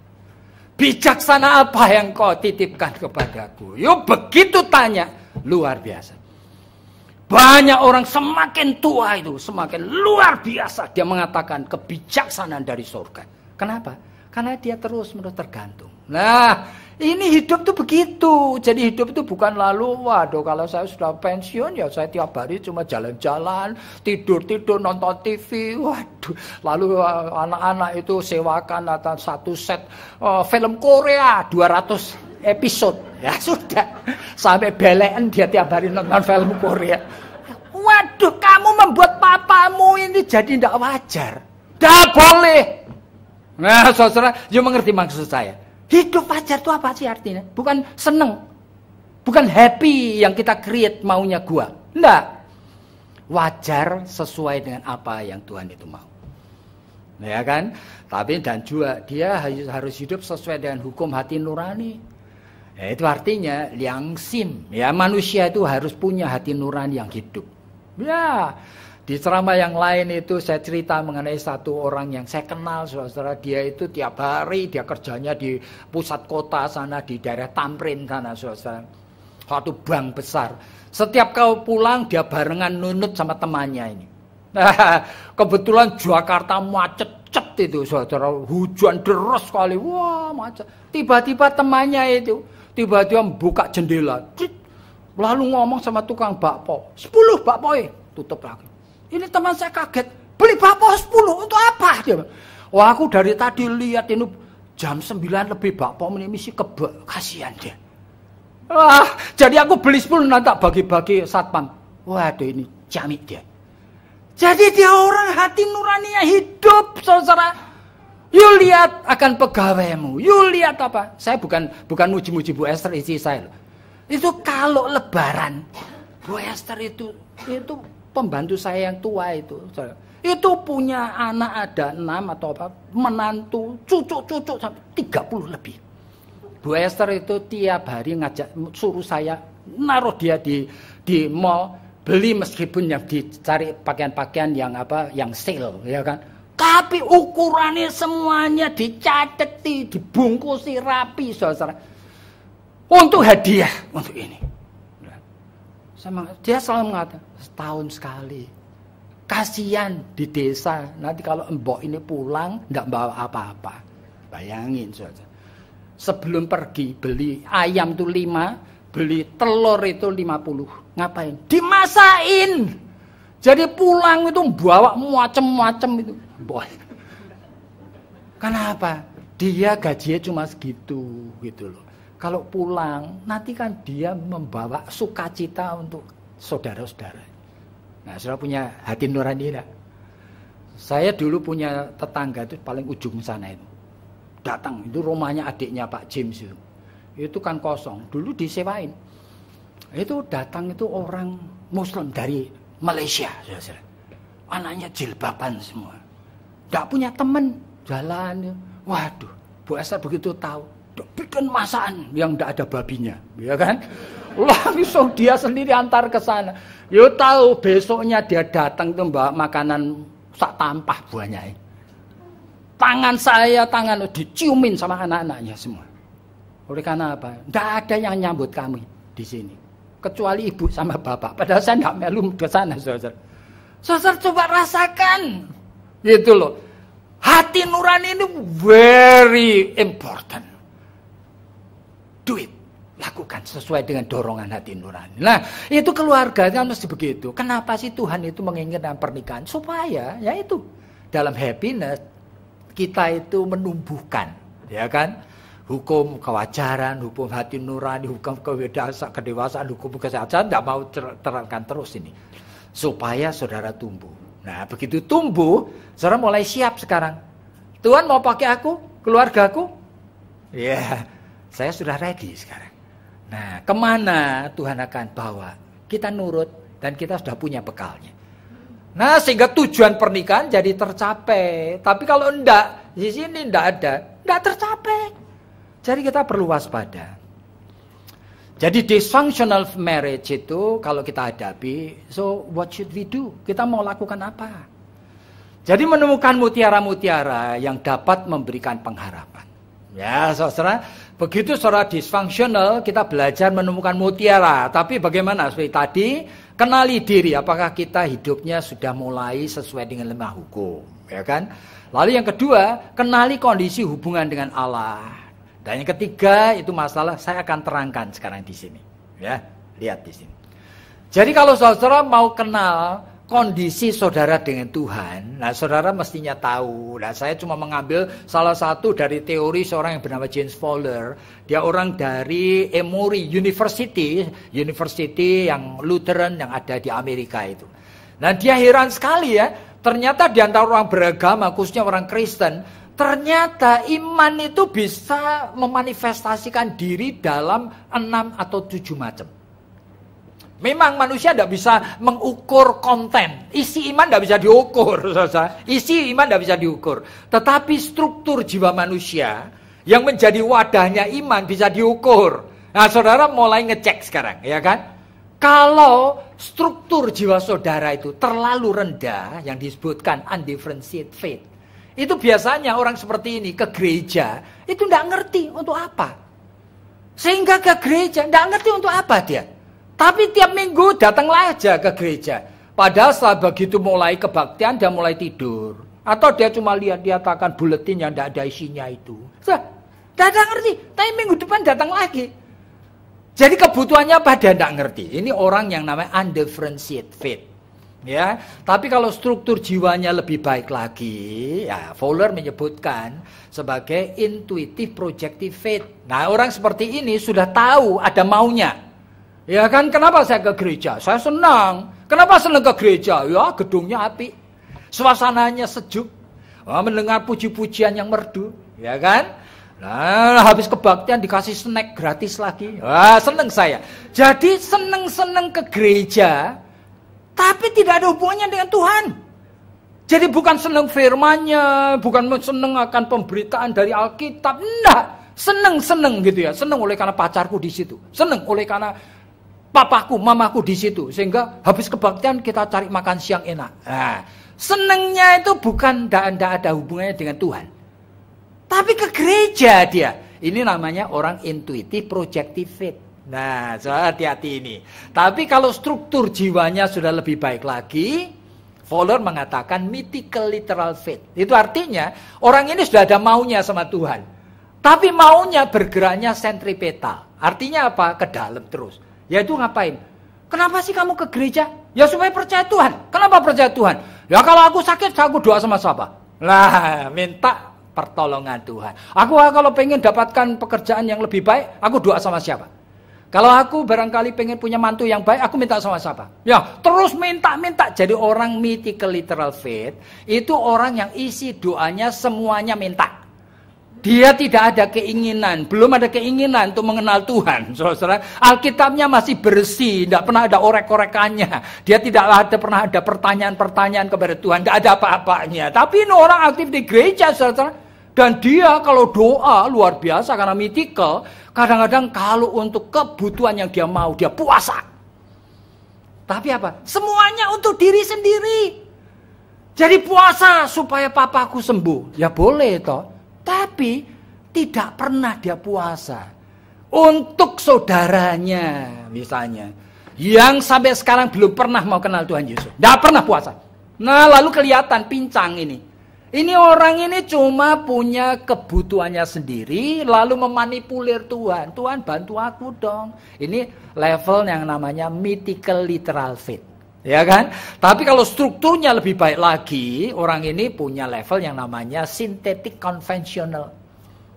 S2: Bijaksana apa yang kau titipkan kepadaku? Yuk begitu tanya, luar biasa. Banyak orang semakin tua itu, semakin luar biasa. Dia mengatakan kebijaksanaan dari surga. Kenapa? Karena dia terus-menerus tergantung. Nah, ini hidup tuh begitu. Jadi hidup itu bukan lalu, waduh kalau saya sudah pensiun ya saya tiap hari cuma jalan-jalan, tidur-tidur, nonton TV. Waduh, lalu anak-anak itu sewakan atau satu set film Korea 200 episode. Ya sudah, sampai belean dia tiap hari nonton film Korea. Waduh, kamu membuat papamu ini jadi tidak wajar. Tidak boleh. Nah, saudara, you mengerti maksud saya. Hidup wajar itu apa sih artinya? Bukan seneng. Bukan happy yang kita create maunya gua. Enggak. Wajar sesuai dengan apa yang Tuhan itu mau. Ya kan? Tapi dan juga dia harus hidup sesuai dengan hukum hati nurani. Ya, itu artinya liang sim. Ya, manusia itu harus punya hati nurani yang hidup. Ya, di ceramah yang lain itu saya cerita mengenai satu orang yang saya kenal, saudara. Dia itu tiap hari dia kerjanya di pusat kota sana, di daerah Tamrin sana, saudara. Suatu bank besar. Setiap kau pulang dia barengan nunut sama temannya ini. Nah, kebetulan Jakarta macet-cet itu, saudara. Hujan deras sekali, wah macet. Tiba-tiba temannya itu, tiba-tiba buka jendela. Lalu ngomong sama tukang bakpo. 10 bakpo, tutup lagi. Ini teman saya kaget, beli bakpo 10 untuk apa? Dia, wah aku dari tadi lihat ini jam 9 lebih bakpo ini misi kasihan dia. Wah, jadi aku beli 10 nanti bagi-bagi satpam. Waduh ini jamik dia. Jadi dia orang hati nuraninya hidup, saudara. You lihat akan pegawaimu. You lihat apa? Saya bukan muji-muji Bu Esther istri saya. Itu kalau lebaran, Bu Esther itu pembantu saya yang tua itu. Itu punya anak ada 6 atau apa, menantu, cucu-cucu sampai 30 lebih. Bu Esther itu tiap hari ngajak suruh saya naruh dia di mall, beli meskipun yang dicari pakaian-pakaian yang sale, ya kan. Tapi ukurannya semuanya dicateti, dibungkusi rapi, saudara. Untuk hadiah, untuk ini. Dia selalu mengatakan, setahun sekali. Kasihan di desa, nanti kalau mbok ini pulang, tidak bawa apa-apa. Bayangin, saudara. Sebelum pergi, beli ayam itu 5, beli telur itu 50. Ngapain? Dimasain. Jadi pulang itu bawa macam-macam itu. Boy. Kenapa? Dia gajinya cuma segitu gitu loh. kalau pulang, nanti kan dia membawa sukacita untuk saudara-saudara. Nah, saudara punya hati nurani enggak? Saya dulu punya tetangga itu paling ujung sana itu. Datang, itu rumahnya adiknya Pak James itu. Itu kan kosong, dulu disewain. Itu datang itu orang Muslim dari Malaysia, saudara. Anaknya jilbaban semua. Enggak punya teman, jalan. Waduh, Bu Esther begitu tahu, bikin masakan yang enggak ada babinya, ya kan? Langsung dia sendiri antar ke sana. Yo tahu besoknya dia datang tuh bawa makanan sak tampah buahnya. Tangan saya, tangan diciumin sama anak-anaknya semua. Oleh karena apa? Tidak ada yang nyambut kami di sini. Kecuali ibu sama bapak. Padahal saya tidak melu ke sana, saudara. Saudara coba rasakan. Gitu loh. Hati nurani ini very important. Do it. Lakukan sesuai dengan dorongan hati nurani. Nah, itu keluarga kan mesti begitu. Kenapa sih Tuhan itu menginginkan pernikahan? Supaya, ya itu, dalam happiness, kita itu menumbuhkan, ya kan? Hukum kewajaran, hukum hati nurani, hukum kedewasaan, hukum kesehatan, tidak mau terangkan terus ini. Supaya saudara tumbuh. Nah, begitu tumbuh, saudara mulai siap sekarang. Tuhan mau pakai aku, keluargaku? Ya, saya sudah ready sekarang. Nah, kemana Tuhan akan bawa? Kita nurut dan kita sudah punya bekalnya. Nah, sehingga tujuan pernikahan jadi tercapai. Tapi kalau enggak, di sini enggak ada, enggak tercapai. Jadi kita perlu waspada. Jadi dysfunctional marriage itu kalau kita hadapi, so what should we do? Kita mau lakukan apa? Jadi menemukan mutiara-mutiara yang dapat memberikan pengharapan. Ya, saudara, begitu saudara dysfunctional, kita belajar menemukan mutiara. Tapi bagaimana? Seperti tadi, kenali diri. Apakah kita hidupnya sudah mulai sesuai dengan lemah hukum, ya kan? Lalu yang kedua, kenali kondisi hubungan dengan Allah. Dan yang ketiga, itu masalah saya akan terangkan sekarang di sini. Ya, lihat di sini. Jadi kalau saudara mau kenal kondisi saudara dengan Tuhan, nah saudara mestinya tahu. Nah, saya cuma mengambil salah satu dari teori seorang yang bernama James Fowler. Dia orang dari Emory University yang Lutheran yang ada di Amerika itu. Nah, dia heran sekali ya. Ternyata di antara orang beragama, khususnya orang Kristen, ternyata iman itu bisa memanifestasikan diri dalam 6 atau 7 macam. Memang manusia tidak bisa mengukur konten. Isi iman tidak bisa diukur. Isi iman tidak bisa diukur. Tetapi struktur jiwa manusia yang menjadi wadahnya iman bisa diukur. Nah, saudara mulai ngecek sekarang, ya kan? Kalau struktur jiwa saudara itu terlalu rendah, yang disebutkan undifferentiated faith, itu biasanya orang seperti ini ke gereja, itu tidak ngerti untuk apa. Sehingga ke gereja, tidak ngerti untuk apa dia. Tapi tiap minggu datanglah aja ke gereja. Padahal setelah begitu mulai kebaktian, dia mulai tidur. Atau dia cuma lihat akan buletin yang tidak ada isinya itu. Tidak ngerti, tapi minggu depan datang lagi. Jadi kebutuhannya apa dia tidak ngerti. Ini orang yang namanya undifferentiated faith. Ya, tapi kalau struktur jiwanya lebih baik lagi, ya Fowler menyebutkan sebagai intuitive projective faith. Nah, orang seperti ini sudah tahu ada maunya. Ya kan, kenapa saya ke gereja? Saya senang. Kenapa senang ke gereja? Ya, gedungnya api. Suasananya sejuk. Mendengar puji-pujian yang merdu. Ya kan? Nah, habis kebaktian dikasih snack gratis lagi. Wah, senang saya. Jadi senang-senang ke gereja, tapi tidak ada hubungannya dengan Tuhan. Jadi bukan senang firman-Nya, bukan senang akan pemberitaan dari Alkitab. Enggak. Senang-senang gitu ya. Senang oleh karena pacarku di situ. Senang oleh karena papaku, mamaku di situ. Sehingga habis kebaktian kita cari makan siang enak. Nah, senangnya itu bukan tidak ada hubungannya dengan Tuhan. Tapi ke gereja dia. Ini namanya orang intuitive projective faith. Nah, so hati-hati ini. Tapi kalau struktur jiwanya sudah lebih baik lagi, Fowler mengatakan mythical literal faith. Itu artinya orang ini sudah ada maunya sama Tuhan. Tapi maunya bergeraknya sentripetal. Artinya apa? Ke dalam terus. Yaitu ngapain? Kenapa sih kamu ke gereja? Ya supaya percaya Tuhan. Kenapa percaya Tuhan? Ya kalau aku sakit, aku doa sama siapa? Lah, minta pertolongan Tuhan. Aku kalau pengen dapatkan pekerjaan yang lebih baik, aku doa sama siapa? Kalau aku barangkali pengen punya mantu yang baik, aku minta sama siapa? Ya, terus minta-minta. Jadi orang mythical literal faith, itu orang yang isi doanya semuanya minta. Dia tidak ada keinginan, belum ada keinginan untuk mengenal Tuhan. Saudara, Alkitabnya masih bersih, tidak pernah ada orek-orekannya. Dia tidak pernah ada pertanyaan-pertanyaan kepada Tuhan, tidak ada apa-apanya. Tapi ini orang aktif di gereja, saudara. Dan dia kalau doa luar biasa karena mythical, kadang-kadang kalau untuk kebutuhan yang dia mau, dia puasa. Tapi apa? Semuanya untuk diri sendiri. Jadi puasa supaya papaku sembuh. Ya boleh toh. Tapi tidak pernah dia puasa. Untuk saudaranya misalnya. Yang sampai sekarang belum pernah mau kenal Tuhan Yesus. Tidak pernah puasa. Nah lalu kelihatan pincang ini. Ini orang ini cuma punya kebutuhannya sendiri, lalu memanipulir Tuhan. Tuhan bantu aku dong. Ini level yang namanya mythical literal faith. Ya kan? Tapi kalau strukturnya lebih baik lagi, orang ini punya level yang namanya synthetic conventional.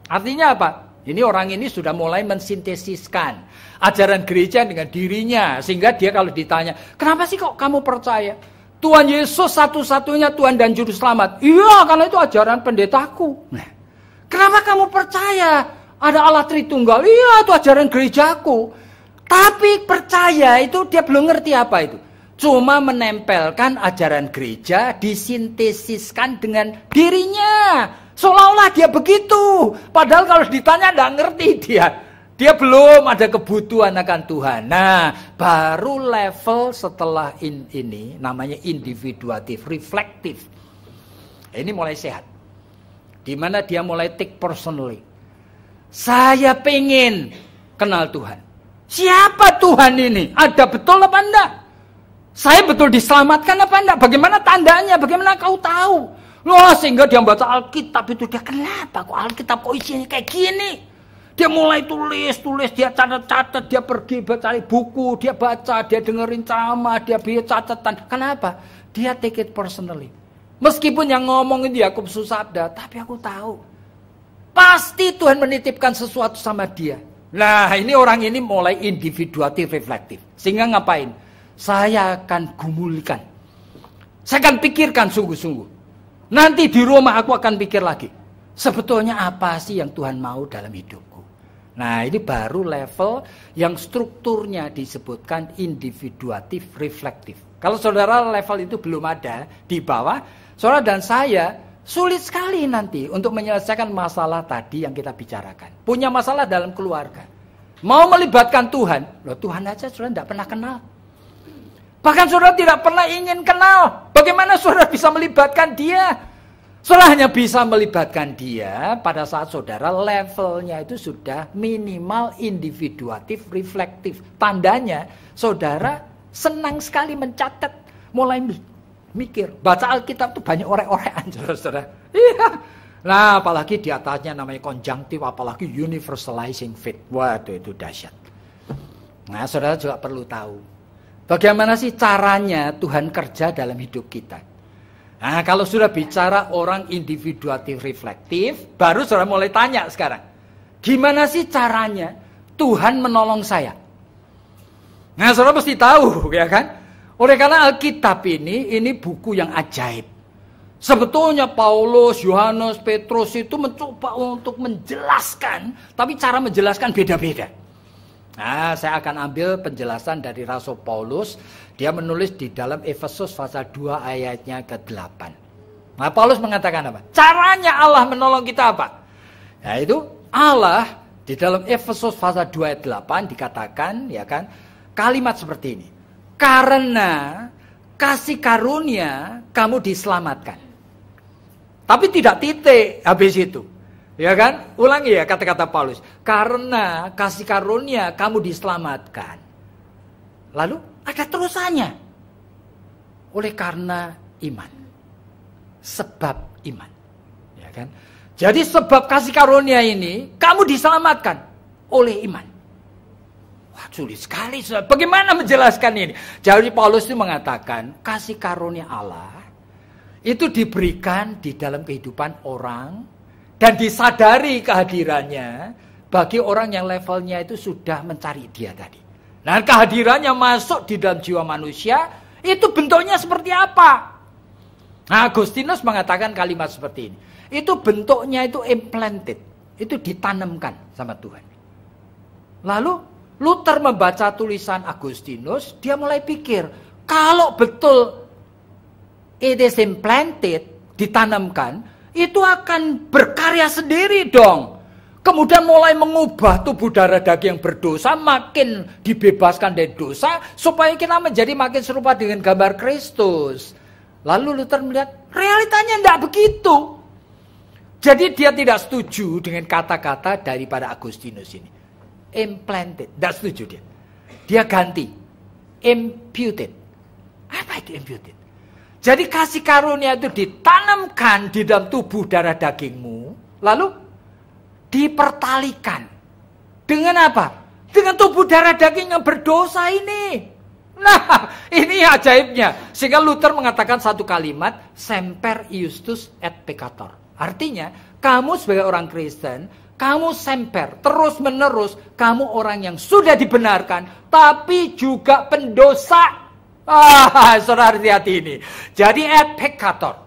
S2: Artinya apa? Ini orang ini sudah mulai mensintesiskan ajaran gereja dengan dirinya. Sehingga dia kalau ditanya, kenapa sih kok kamu percaya? Tuhan Yesus satu-satunya Tuhan dan Juru Selamat. Iya, karena itu ajaran pendetaku. Nah, kenapa kamu percaya ada Allah Tritunggal? Iya, itu ajaran gerejaku. Tapi percaya itu dia belum ngerti apa itu. Cuma menempelkan ajaran gereja, disintesiskan dengan dirinya. Seolah-olah dia begitu. Padahal kalau ditanya tidak ngerti dia. Dia belum ada kebutuhan akan Tuhan. Nah, baru level setelah ini namanya individuatif, reflektif. Ini mulai sehat. Di mana dia mulai take personally. Saya pengen kenal Tuhan. Siapa Tuhan ini? Ada betul apa enggak? Saya betul diselamatkan apa enggak? Bagaimana tandanya? Bagaimana kau tahu? Loh, sehingga dia baca Alkitab itu dia kenapa kok Alkitab kok isinya kayak gini? Dia mulai tulis, dia catat-catat, dia pergi cari buku, dia baca, dia dengerin ceramah, dia bikin catatan. Kenapa? Dia take it personally. Meskipun yang ngomong itu Yakub Susabda, tapi aku tahu. Pasti Tuhan menitipkan sesuatu sama dia. Nah, ini orang ini mulai individuatif, reflektif. Sehingga ngapain? Saya akan gumulkan. Saya akan pikirkan sungguh-sungguh. Nanti di rumah aku akan pikir lagi. Sebetulnya apa sih yang Tuhan mau dalam hidupku? Nah, ini baru level yang strukturnya disebutkan individuatif, reflektif. Kalau saudara level itu belum ada di bawah, saudara dan saya sulit sekali nanti untuk menyelesaikan masalah tadi yang kita bicarakan. Punya masalah dalam keluarga. Mau melibatkan Tuhan, loh Tuhan aja saudara tidak pernah kenal. Bahkan saudara tidak pernah ingin kenal. Bagaimana saudara bisa melibatkan dia? Saudara hanya bisa melibatkan dia pada saat saudara levelnya itu sudah minimal individuatif, reflektif. Tandanya saudara senang sekali mencatat, mulai mikir. Baca Alkitab itu banyak orek-orekan, saudara-saudara. Iya. Nah, apalagi di atasnya namanya konjunktif, apalagi universalizing faith. Waduh, itu dahsyat. Nah, saudara juga perlu tahu. Bagaimana sih caranya Tuhan kerja dalam hidup kita? Nah, kalau sudah bicara orang individuatif reflektif, baru saudara mulai tanya sekarang. Gimana sih caranya Tuhan menolong saya? Nah, saudara mesti tahu, ya kan? Oleh karena Alkitab ini buku yang ajaib. Sebetulnya Paulus, Yohanes, Petrus itu mencoba untuk menjelaskan, tapi cara menjelaskan beda-beda. Nah, saya akan ambil penjelasan dari Rasul Paulus. Dia menulis di dalam Efesus pasal 2 ayatnya ke-8. Nah, Paulus mengatakan apa? Caranya Allah menolong kita apa? Nah, itu Allah di dalam Efesus pasal 2 ayat 8 dikatakan, ya kan, kalimat seperti ini. Karena kasih karunia kamu diselamatkan. Tapi tidak titik habis itu. Ya kan? Ulangi ya kata-kata Paulus. Karena kasih karunia kamu diselamatkan. Lalu ada terusannya. Oleh karena iman. Sebab iman. Ya kan? Jadi sebab kasih karunia ini kamu diselamatkan oleh iman. Wah, sulit sekali. Bagaimana menjelaskan ini? Jadi Paulus itu mengatakan kasih karunia Allah itu diberikan di dalam kehidupan orang dan disadari kehadirannya bagi orang yang levelnya itu sudah mencari dia tadi. Nah, kehadirannya masuk di dalam jiwa manusia, itu bentuknya seperti apa? Nah, Agustinus mengatakan kalimat seperti ini. Itu bentuknya itu implanted, itu ditanamkan sama Tuhan. Lalu Luther membaca tulisan Agustinus, dia mulai pikir, kalau betul it is implanted, ditanamkan, itu akan berkarya sendiri dong. Kemudian mulai mengubah tubuh darah daging yang berdosa, makin dibebaskan dari dosa, supaya kita menjadi makin serupa dengan gambar Kristus. Lalu Luther melihat, realitanya tidak begitu. Jadi dia tidak setuju dengan kata-kata daripada Agustinus ini. Implanted, tidak setuju dia. Dia ganti, imputed. Apa itu imputed? Jadi kasih karunia itu ditanamkan di dalam tubuh darah dagingmu, lalu dipertalikan. Dengan apa? Dengan tubuh darah daging yang berdosa ini. Nah, ini ajaibnya. Sehingga Luther mengatakan satu kalimat, semper iustus et peccator. Artinya, kamu sebagai orang Kristen, kamu semper, terus menerus, kamu orang yang sudah dibenarkan, tapi juga pendosa. Saudara hati-hati ini. Jadi et peccator.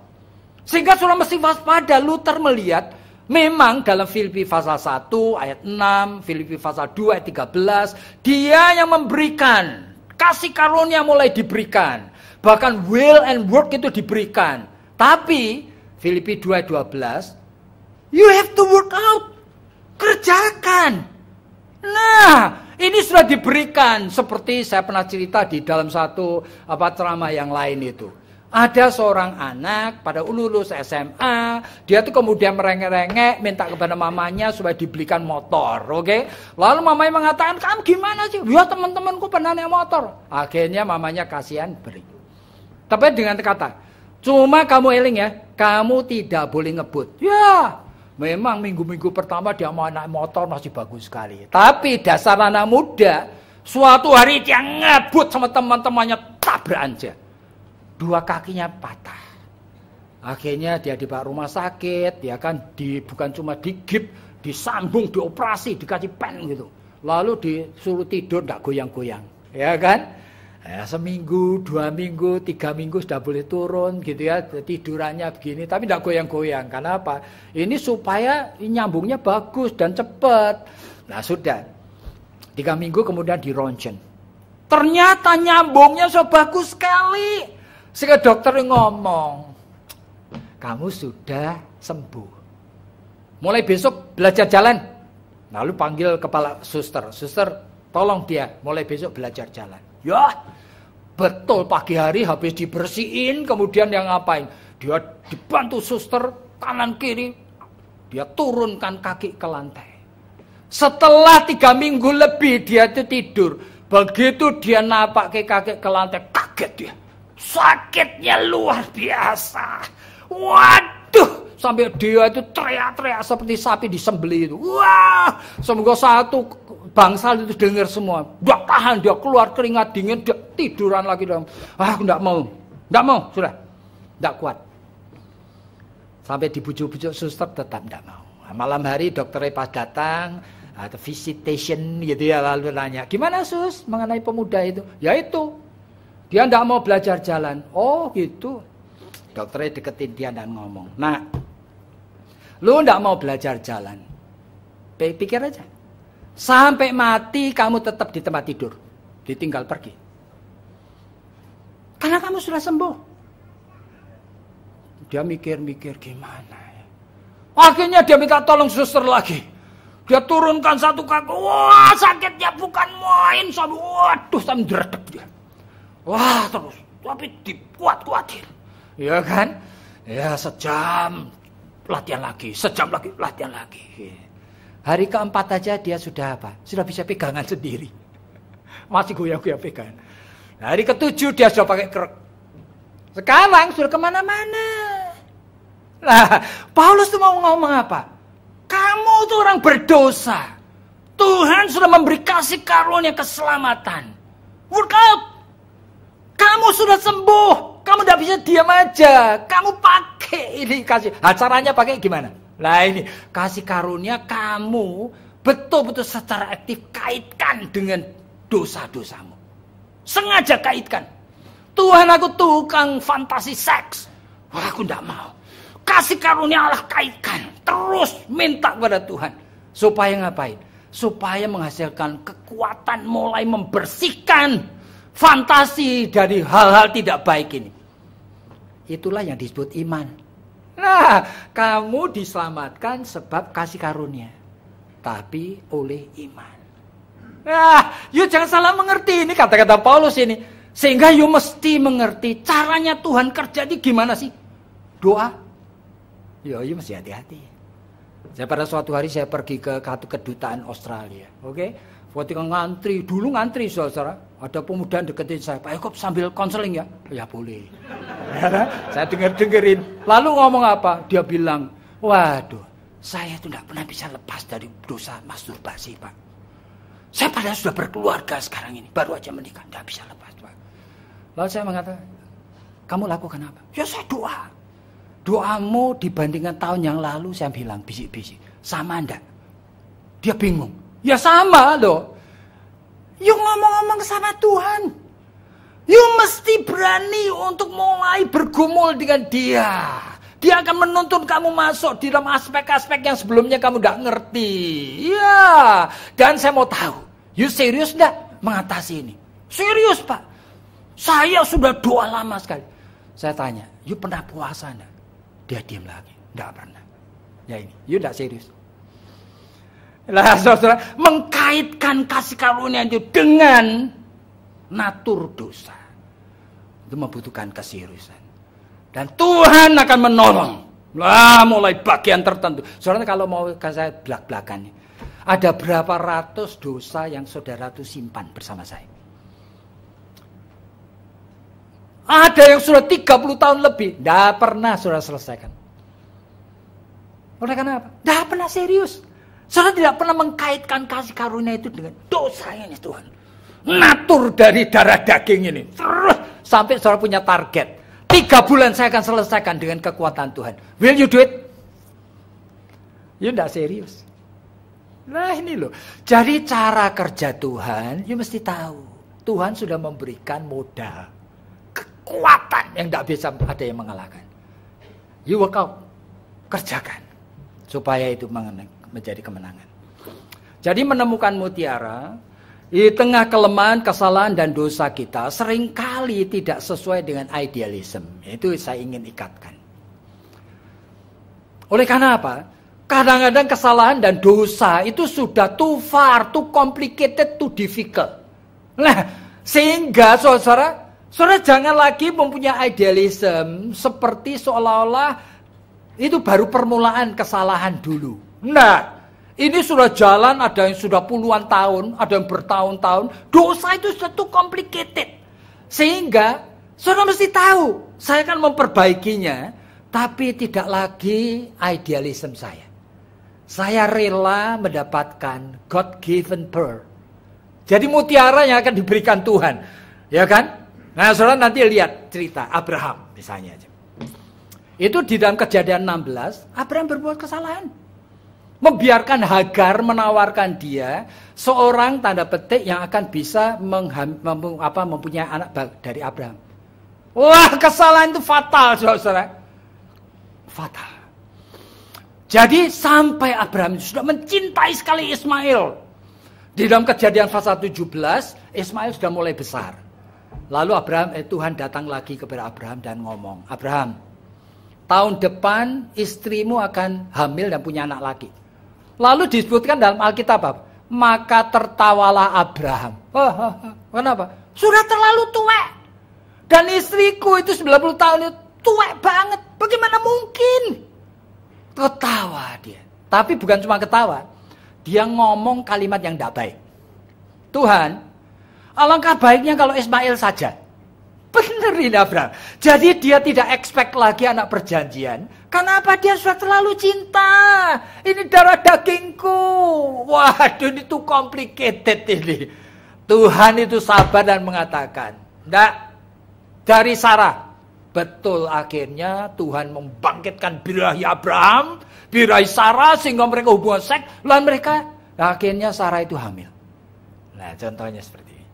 S2: Sehingga saudara mesti waspada. Luther melihat, memang dalam Filipi pasal 1 ayat 6, Filipi pasal 2 ayat 13, dia yang memberikan. Kasih karunia mulai diberikan. Bahkan will and work itu diberikan. Tapi, Filipi 2 ayat 12, you have to work out. Kerjakan. Nah, ini sudah diberikan. Seperti saya pernah cerita di dalam satu ceramah yang lain itu. Ada seorang anak pada lulus SMA, dia tuh kemudian merengek-rengek minta kepada mamanya supaya dibelikan motor, oke? Lalu mamanya mengatakan, kamu gimana sih? Ya teman-temanku pernah naik motor. Akhirnya mamanya kasihan beri. Tapi dengan kata, cuma kamu eling ya, kamu tidak boleh ngebut. Ya, memang minggu-minggu pertama dia mau naik motor masih bagus sekali. Tapi dasar anak muda, suatu hari dia ngebut sama teman-temannya, tabrak aja. Dua kakinya patah. Akhirnya dia dibawa rumah sakit, ya kan, bukan cuma digip, disambung, dioperasi, dikasih pen gitu. Lalu disuruh tidur, tidak goyang-goyang, ya kan? Ya, seminggu, 2 minggu, 3 minggu sudah boleh turun gitu ya, tidurannya begini, tapi tidak goyang-goyang. Karena apa? Ini supaya nyambungnya bagus dan cepat. Nah sudah, 3 minggu kemudian dironsen. Ternyata nyambungnya so bagus sekali. Sehingga dokter ngomong, kamu sudah sembuh. Mulai besok belajar jalan. Lalu panggil kepala suster. Suster, tolong dia mulai besok belajar jalan. Ya, betul pagi hari habis dibersihin. Kemudian yang ngapain? Dia dibantu suster kanan kiri. Dia turunkan kaki ke lantai. Setelah 3 minggu lebih dia itu tidur. Begitu dia napak kaki ke lantai, kaget dia. Sakitnya luar biasa. Waduh, sampai dia itu teriak-teriak seperti sapi disembelih itu. Wah, semoga satu bangsal itu dengar semua. Dia tahan, dia keluar keringat dingin, dia tiduran lagi dalam. Aku enggak mau, sudah. Enggak kuat. Sampai dibujuk-bujuk suster tetap enggak mau. Malam hari dokternya pas datang, atau visitation gitu ya, lalu nanya, gimana sus mengenai pemuda itu? Ya itu. Dia tidak mau belajar jalan. Oh gitu. Dokternya deketin dia dan ngomong. Nah, lu tidak mau belajar jalan. Pikir aja. Sampai mati kamu tetap di tempat tidur. Ditinggal pergi. Karena kamu sudah sembuh. Dia mikir-mikir gimana ya. Akhirnya dia minta tolong suster lagi. Dia turunkan satu kaki. Wah sakitnya bukan main. Waduh sampai dredeg dia. Wah terus, tapi dikuat-kuatin, ya kan? Ya sejam latihan lagi, sejam lagi latihan lagi. Hari keempat aja dia sudah apa? Sudah bisa pegangan sendiri, masih goyang-goyang pegangan. Hari ketujuh dia sudah pakai krek. Sekarang sudah kemana-mana. Nah, Paulus tuh mau ngomong apa? Kamu tuh orang berdosa. Tuhan sudah memberi kasih karunia keselamatan. Work out. Kamu sudah sembuh. Kamu tidak bisa diam aja. Kamu pakai ini kasih. Nah, caranya pakai gimana? Lah ini, kasih karunia kamu betul-betul secara aktif kaitkan dengan dosa-dosamu. Sengaja kaitkan. Tuhan, aku tukang fantasi seks. Wah, aku tidak mau. Kasih karunia Allah kaitkan. Terus minta kepada Tuhan. Supaya ngapain? Supaya menghasilkan kekuatan mulai membersihkan fantasi dari hal-hal tidak baik ini. Itulah yang disebut iman. Nah, kamu diselamatkan sebab kasih karunia. Tapi oleh iman. Nah, you jangan salah mengerti. Ini kata-kata Paulus ini. Sehingga you mesti mengerti caranya Tuhan kerja ini gimana sih? Doa. You mesti hati-hati. Saya pada suatu hari saya pergi ke kedutaan Australia. Oke? Ketika ngantri, dulu ngantri saudara. Ada pemuda deketin saya, Pak Yakob sambil konseling ya? Ya boleh. Saya dengerin. Lalu ngomong apa? Dia bilang, waduh, saya itu tidak pernah bisa lepas dari dosa masturbasi, Pak. Saya padahal sudah berkeluarga sekarang ini, baru aja menikah, tidak bisa lepas, Pak. Lalu saya mengatakan, kamu lakukan apa? Ya saya doa. Doamu dibandingkan tahun yang lalu, saya bilang bisik-bisik, sama enggak? Dia bingung. Ya sama loh. You ngomong-ngomong sama Tuhan. You mesti berani untuk mulai bergumul dengan Dia. Dia akan menuntun kamu masuk di dalam aspek-aspek yang sebelumnya kamu tidak ngerti. Ya, dan saya mau tahu, you serius enggak mengatasi ini? Serius, Pak. Saya sudah doa lama sekali. Saya tanya, you pernah puasa enggak? Dia diam lagi. Enggak pernah. Ya ini, you enggak serius. Lah, saudara, mengkaitkan kasih karunia itu dengan natur dosa. Itu membutuhkan keseriusan. Dan Tuhan akan menolong. Lah, mulai bagian tertentu. Saudara, kalau mau saya belak-belakan, ada berapa ratus dosa yang saudara itu simpan bersama saya? Ada yang sudah 30 tahun lebih. Tidak pernah saudara selesaikan. Oleh karena apa? Tidak pernah serius. Saudara tidak pernah mengkaitkan kasih karunia itu dengan dosa ini Tuhan. Natur dari darah daging ini. Terus sampai saudara punya target. 3 bulan saya akan selesaikan dengan kekuatan Tuhan. Will you do it? You tidak serius. Nah ini loh. Jadi cara kerja Tuhan, you mesti tahu. Tuhan sudah memberikan modal. Kekuatan yang tidak bisa ada yang mengalahkan. You work out. Kerjakan. Supaya itu menjadi kemenangan. Jadi menemukan mutiara di tengah kelemahan, kesalahan dan dosa kita seringkali tidak sesuai dengan idealisme. Itu saya ingin ikatkan. Oleh karena apa? Kadang-kadang kesalahan dan dosa itu sudah too far, too complicated, too difficult. Nah, sehingga saudara jangan lagi mempunyai idealisme seperti seolah-olah itu baru permulaan kesalahan dulu. Nah, ini sudah jalan, ada yang sudah puluhan tahun, ada yang bertahun-tahun. Dosa itu sudah too complicated. Sehingga, saudara mesti tahu, saya akan memperbaikinya, tapi tidak lagi idealisme saya. Saya rela mendapatkan God-given pearl. Jadi mutiara yang akan diberikan Tuhan. Ya kan? Nah, saudara nanti lihat cerita Abraham misalnya. Itu di dalam Kejadian 16, Abraham berbuat kesalahan. Membiarkan Hagar menawarkan dia seorang tanda petik yang akan bisa mempunyai anak dari Abraham. Wah, kesalahan itu fatal, saudara. Fatal. Jadi sampai Abraham sudah mencintai sekali Ismail. Di dalam Kejadian pasal 17, Ismail sudah mulai besar. Lalu Tuhan datang lagi kepada Abraham dan ngomong, Abraham, tahun depan istrimu akan hamil dan punya anak laki. Lalu disebutkan dalam Alkitab, maka tertawalah Abraham. Kenapa? Sudah terlalu tua. Dan istriku itu 90 tahun itu tua banget. Bagaimana mungkin? Ketawa dia. Tapi bukan cuma ketawa. Dia ngomong kalimat yang tidak baik. Tuhan, alangkah baiknya kalau Ismail saja. Benar ini Abraham. Jadi dia tidak expect lagi anak perjanjian. Kenapa? Dia sudah terlalu cinta. Ini darah dagingku. Waduh, ini too complicated ini. Tuhan itu sabar dan mengatakan, enggak, dari Sarah. Betul, akhirnya Tuhan membangkitkan birahi Abraham, birahi Sarah, sehingga mereka hubungan seks, lalu mereka akhirnya Sarah itu hamil. Nah, contohnya seperti ini.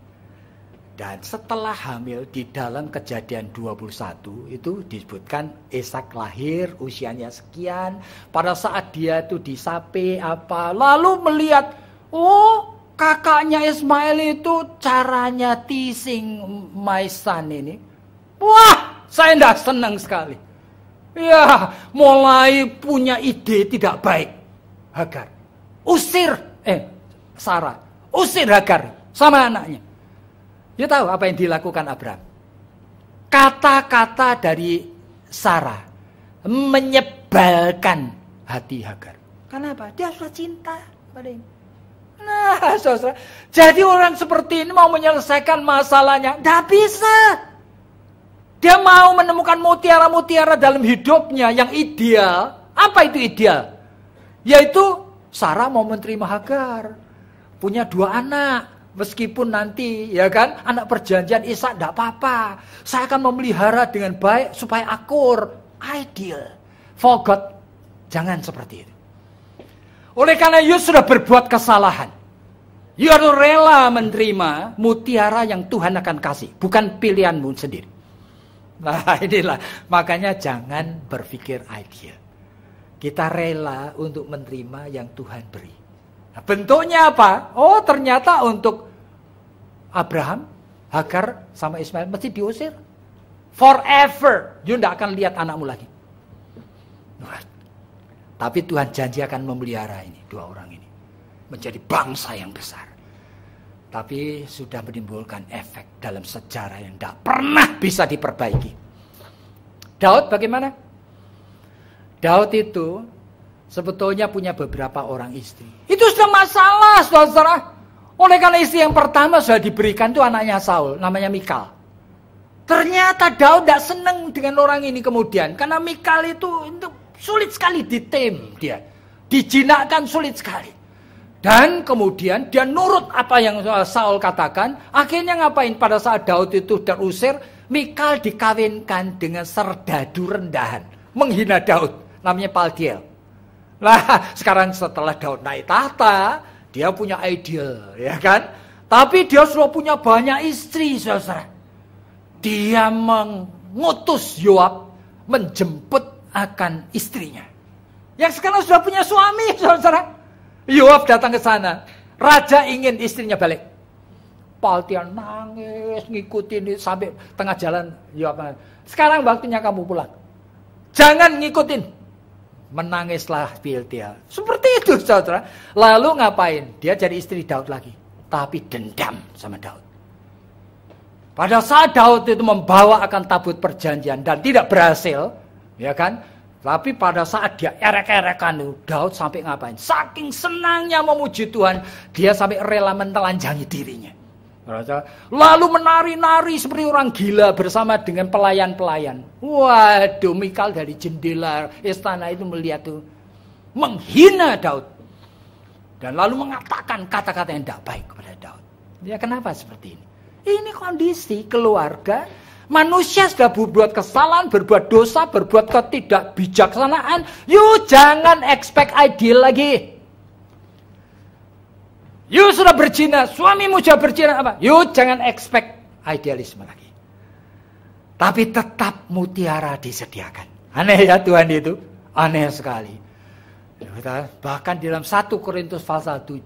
S2: Dan setelah hamil di dalam Kejadian 21 itu disebutkan Ishak lahir usianya sekian. Pada saat dia itu disape apa, lalu melihat, oh kakaknya Ismail itu caranya teasing my son ini. Wah, saya tidak senang sekali. Ya, mulai punya ide tidak baik. Hagar. Sarah. Usir Hagar sama anaknya. You tahu apa yang dilakukan Abraham? Kata-kata dari Sarah menyebalkan hati Hagar. Kenapa? Dia sudah cinta pada ini. Nah, saudara. Jadi orang seperti ini mau menyelesaikan masalahnya. Tidak bisa. Dia mau menemukan mutiara-mutiara dalam hidupnya yang ideal. Apa itu ideal? Yaitu Sarah mau menerima Hagar. Punya 2 anak. Meskipun nanti ya kan anak perjanjian Ishak tidak apa-apa. Saya akan memelihara dengan baik supaya akur. Ideal. For God. Jangan seperti itu. Oleh karena you sudah berbuat kesalahan. You harus rela menerima mutiara yang Tuhan akan kasih. Bukan pilihanmu sendiri. Nah inilah, makanya jangan berpikir ideal. Kita rela untuk menerima yang Tuhan beri. Nah, bentuknya apa? Oh ternyata untuk Abraham, Hagar sama Ismail mesti diusir. Forever. You tidak akan lihat anakmu lagi. Tapi Tuhan janji akan memelihara ini, 2 orang ini. Menjadi bangsa yang besar. Tapi sudah menimbulkan efek dalam sejarah yang tidak pernah bisa diperbaiki. Daud bagaimana? Daud itu sebetulnya punya beberapa orang istri. Itu sudah masalah, saudara. Oleh karena istri yang pertama sudah diberikan itu anaknya Saul, namanya Mikal. Ternyata Daud tidak senang dengan orang ini kemudian. Karena Mikal itu sulit sekali ditem dia. Dijinakkan sulit sekali. Dan kemudian dia nurut apa yang Saul katakan. Akhirnya ngapain? Pada saat Daud itu terusir, Mikal dikawinkan dengan serdadu rendahan. Menghina Daud. Namanya Paltiel. Nah sekarang setelah Daud naik tahta, dia punya ideal. Ya kan? Tapi dia sudah punya banyak istri, saudara. Dia mengutus Yoab menjemput akan istrinya. Yang sekarang sudah punya suami, saudara. Yoab datang ke sana. Raja ingin istrinya balik. Paltiel nangis, ngikutin sampai tengah jalan. Yoab, sekarang waktunya kamu pulang. Jangan ngikutin. Menangislah Paltiel. Seperti itu, saudara. Lalu ngapain? Dia jadi istri Daud lagi. Tapi dendam sama Daud. Pada saat Daud itu membawa akan tabut perjanjian dan tidak berhasil, ya kan? Tapi pada saat dia erek-erekan itu, Daud sampai ngapain? Saking senangnya memuji Tuhan, dia sampai rela menelanjangi dirinya. Lalu menari-nari seperti orang gila bersama dengan pelayan-pelayan. Waduh, Mikal dari jendela istana itu melihat tuh, menghina Daud. Dan lalu mengatakan kata-kata yang tidak baik kepada Daud. Ya kenapa seperti ini? Ini kondisi keluarga. Manusia sudah berbuat kesalahan, berbuat dosa, berbuat ketidakbijaksanaan. You jangan expect ideal lagi. You sudah berzina, suamimu sudah berzina apa? You jangan expect idealisme lagi. Tapi tetap mutiara disediakan. Aneh ya Tuhan itu, aneh sekali. Bahkan dalam 1 Korintus pasal 7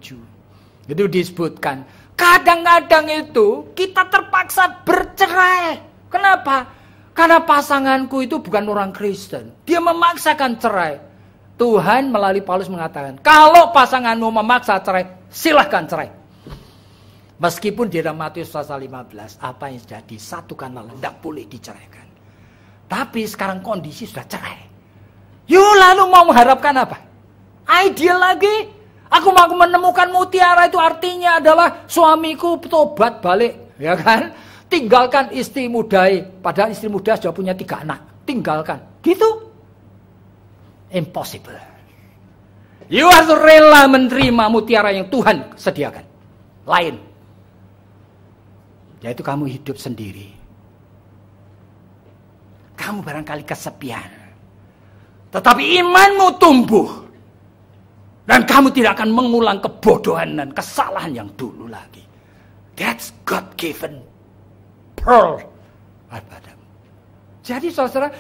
S2: itu disebutkan, kadang-kadang itu kita terpaksa bercerai. Kenapa? Karena pasanganku itu bukan orang Kristen. Dia memaksakan cerai. Tuhan melalui Paulus mengatakan, kalau pasanganmu memaksa cerai, silahkan cerai. Meskipun di dalam Matius pasal 15, apa yang sudah disatukan malah tidak boleh diceraikan. Tapi sekarang kondisi sudah cerai. Yuk lalu mau mengharapkan apa? Ideal lagi. Aku mau menemukan mutiara itu artinya adalah suamiku tobat balik. Ya kan? Tinggalkan istri muda, padahal istri muda sudah punya 3 anak. Tinggalkan. Gitu. Impossible. You harus rela menerima mutiara yang Tuhan sediakan. Lain. Yaitu kamu hidup sendiri. kamu barangkali kesepian. Tetapi imanmu tumbuh. Dan kamu tidak akan mengulang kebodohan dan kesalahan yang dulu lagi. That's God-given pearl. Jadi saudara,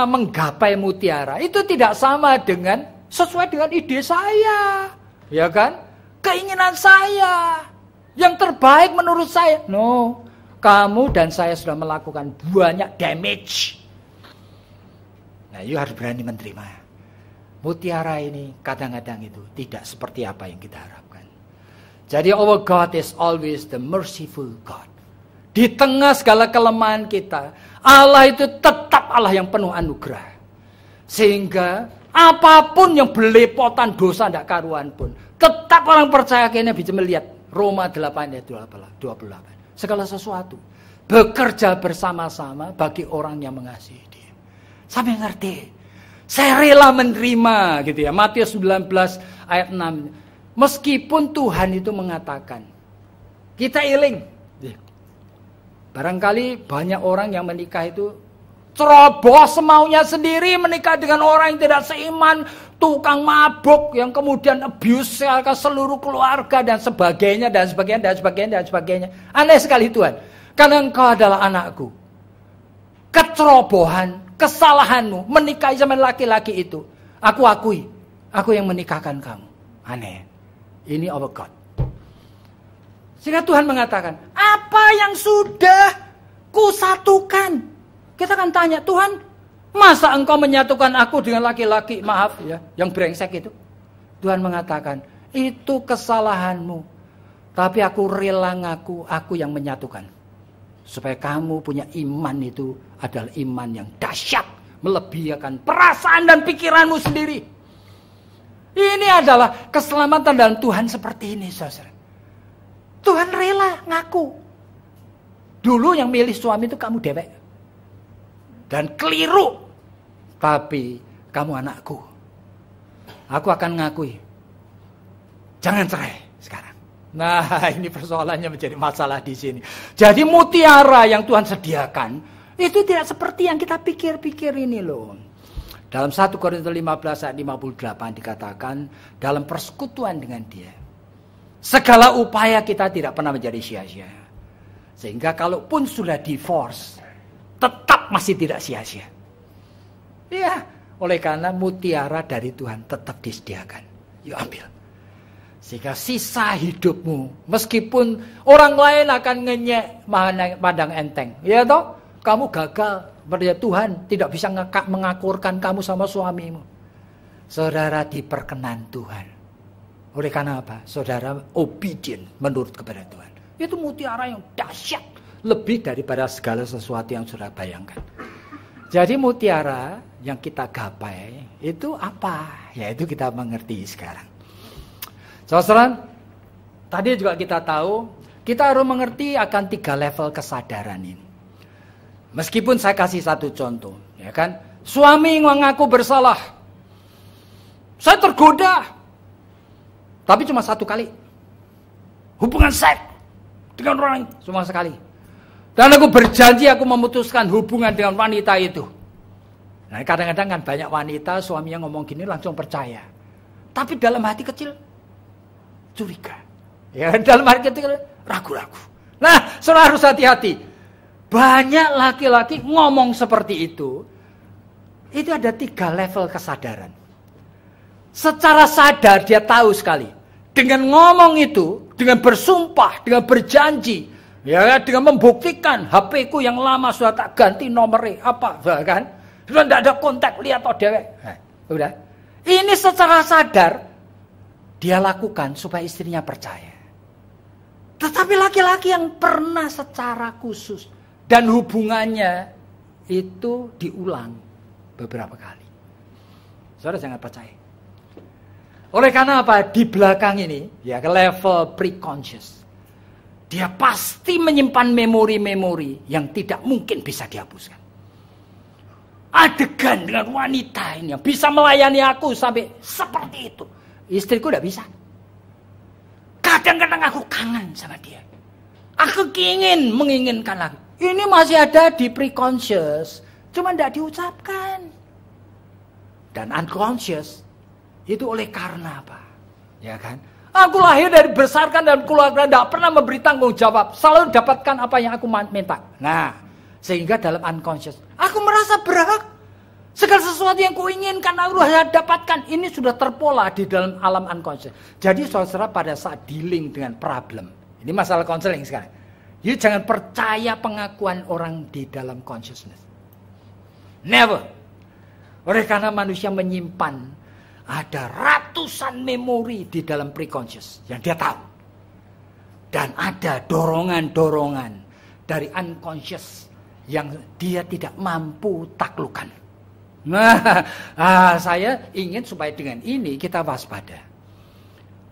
S2: menggapai mutiara itu tidak sama dengan sesuai dengan ide saya. Ya kan? Keinginan saya. Yang terbaik menurut saya. No. Kamu dan saya sudah melakukan banyak damage. Nah, you harus berani menerima. Mutiara ini kadang-kadang itu tidak seperti apa yang kita harapkan. Jadi our God is always the merciful God. Di tengah segala kelemahan kita, Allah itu tetap Allah yang penuh anugerah. Sehingga apapun yang belepotan dosa tidak karuan pun, tetap orang percaya kayaknya bisa melihat Roma 8 ayat 28. Segala sesuatu bekerja bersama-sama bagi orang yang mengasihi Dia. Sampai ngerti. Saya rela menerima gitu ya. Matius 19 ayat 6. Meskipun Tuhan itu mengatakan, kita iling. Barangkali banyak orang yang menikah itu ceroboh semaunya sendiri, menikah dengan orang yang tidak seiman, tukang mabuk yang kemudian abuse ke seluruh keluarga dan sebagainya dan sebagainya dan sebagainya dan sebagainya. Aneh sekali Tuhan. Karena Engkau adalah anakku. Kecerobohan, kesalahanmu menikahi sama laki-laki itu, aku akui, aku yang menikahkan kamu. Aneh. Ini our God. Sehingga Tuhan mengatakan, apa yang sudah kusatukan? Kita akan tanya, Tuhan, masa Engkau menyatukan aku dengan laki-laki, maaf ya, yang brengsek itu? Tuhan mengatakan, itu kesalahanmu. Tapi aku rela ngaku, aku yang menyatukan. Supaya kamu punya iman itu adalah iman yang dahsyat, melebihi akan perasaan dan pikiranmu sendiri. Ini adalah keselamatan dalam Tuhan seperti ini, saudara. Tuhan rela ngaku. Dulu yang milih suami itu kamu dewek. Dan keliru. Tapi kamu anakku. Aku akan ngakui. Jangan cerai sekarang. Nah, ini persoalannya menjadi masalah di sini. Jadi mutiara yang Tuhan sediakan itu tidak seperti yang kita pikir-pikir ini loh. Dalam 1 Korintus 15 ayat 58 dikatakan, dalam persekutuan dengan Dia, segala upaya kita tidak pernah menjadi sia-sia. Sehingga kalaupun sudah divorce, tetap masih tidak sia-sia. Ya, oleh karena mutiara dari Tuhan tetap disediakan. Yuk ambil. Sehingga sisa hidupmu, meskipun orang lain akan ngenyek, pandang enteng. Ya toh, kamu gagal. Berarti Tuhan tidak bisa mengakurkan kamu sama suamimu. Saudara diperkenan Tuhan. Oleh karena apa? Saudara obedient menurut kepada Tuhan. Itu mutiara yang dahsyat. Lebih daripada segala sesuatu yang sudah bayangkan. Jadi mutiara yang kita gapai itu apa? Ya itu kita mengerti sekarang. Saudara, tadi juga kita tahu, kita harus mengerti akan 3 level kesadaran ini. Meskipun saya kasih satu contoh, ya kan? Suami mengaku bersalah. Saya tergoda. Tapi cuma 1 kali. Hubungan seks dengan orang cuma sekali. Dan aku berjanji aku memutuskan hubungan dengan wanita itu. Nah, kadang-kadang kan banyak wanita suaminya ngomong gini langsung percaya. Tapi dalam hati kecil curiga. Ya, dalam hati kecil ragu-ragu. Nah, saudara harus hati-hati. Banyak laki-laki ngomong seperti itu ada 3 level kesadaran. Secara sadar dia tahu sekali. Dengan ngomong itu, dengan bersumpah, dengan berjanji, ya, dengan membuktikan HP ku yang lama sudah tak ganti nomornya, apa, kan? Sudah tidak ada kontak, lihat oh dewek. Nah, udah. Ini secara sadar dia lakukan supaya istrinya percaya. Tetapi laki-laki yang pernah secara khusus dan hubungannya itu diulang beberapa kali. Saudara jangan percaya. Oleh karena apa? Di belakang ini, ya ke level pre-conscious, dia pasti menyimpan memori-memori yang tidak mungkin bisa dihapuskan. Adegan dengan wanita ini yang bisa melayani aku sampai seperti itu. Istriku tidak bisa. Kadang-kadang aku kangen sama dia. Aku menginginkan lagi. Ini masih ada di pre-conscious. Cuma tidak diucapkan. Dan unconscious itu oleh karena apa? Ya kan? Aku lahir dari besarkan dan keluarga tidak pernah memberi tanggung jawab. Selalu dapatkan apa yang aku minta. Nah, sehingga dalam unconscious, aku merasa berhak. Segala sesuatu yang kuinginkan aku harus dapatkan. Ini sudah terpola di dalam alam unconscious. Jadi saudara pada saat dealing dengan problem. Ini masalah konseling sekarang. You jangan percaya pengakuan orang di dalam consciousness. Never. Oleh karena manusia menyimpan ada ratusan memori di dalam preconscious yang dia tahu. Dan ada dorongan-dorongan dari unconscious yang dia tidak mampu taklukkan. Nah, saya ingin supaya dengan ini kita waspada.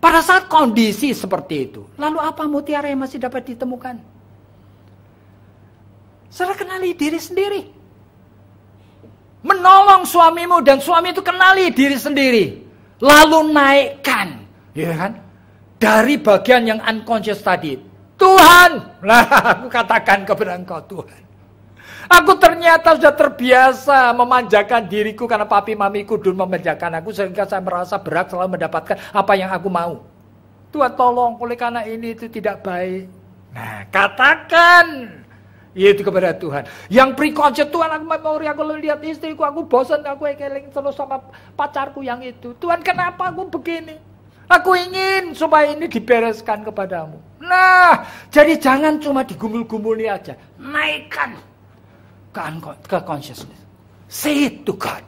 S2: Pada saat kondisi seperti itu, lalu apa mutiara yang masih dapat ditemukan? Saudara kenali diri sendiri. Menolong suamimu dan suami itu kenali diri sendiri. Lalu naikkan, ya kan? Dari bagian yang unconscious tadi. Tuhan, lah aku katakan kepada engkau Tuhan. Aku ternyata sudah terbiasa memanjakan diriku karena papi mamiku dulu memanjakan aku sehingga saya merasa berat selalu mendapatkan apa yang aku mau. Tuhan tolong, oleh karena ini itu tidak baik. Nah, katakan itu kepada Tuhan. Yang preconscious, Tuhan aku memori, aku lihat istriku, aku bosan, aku ekeling terus sama pacarku yang itu. Tuhan kenapa aku begini? Aku ingin supaya ini dibereskan kepadamu. Nah, jadi jangan cuma digumul-gumuli aja. Naikkan ke consciousness. Say it to God.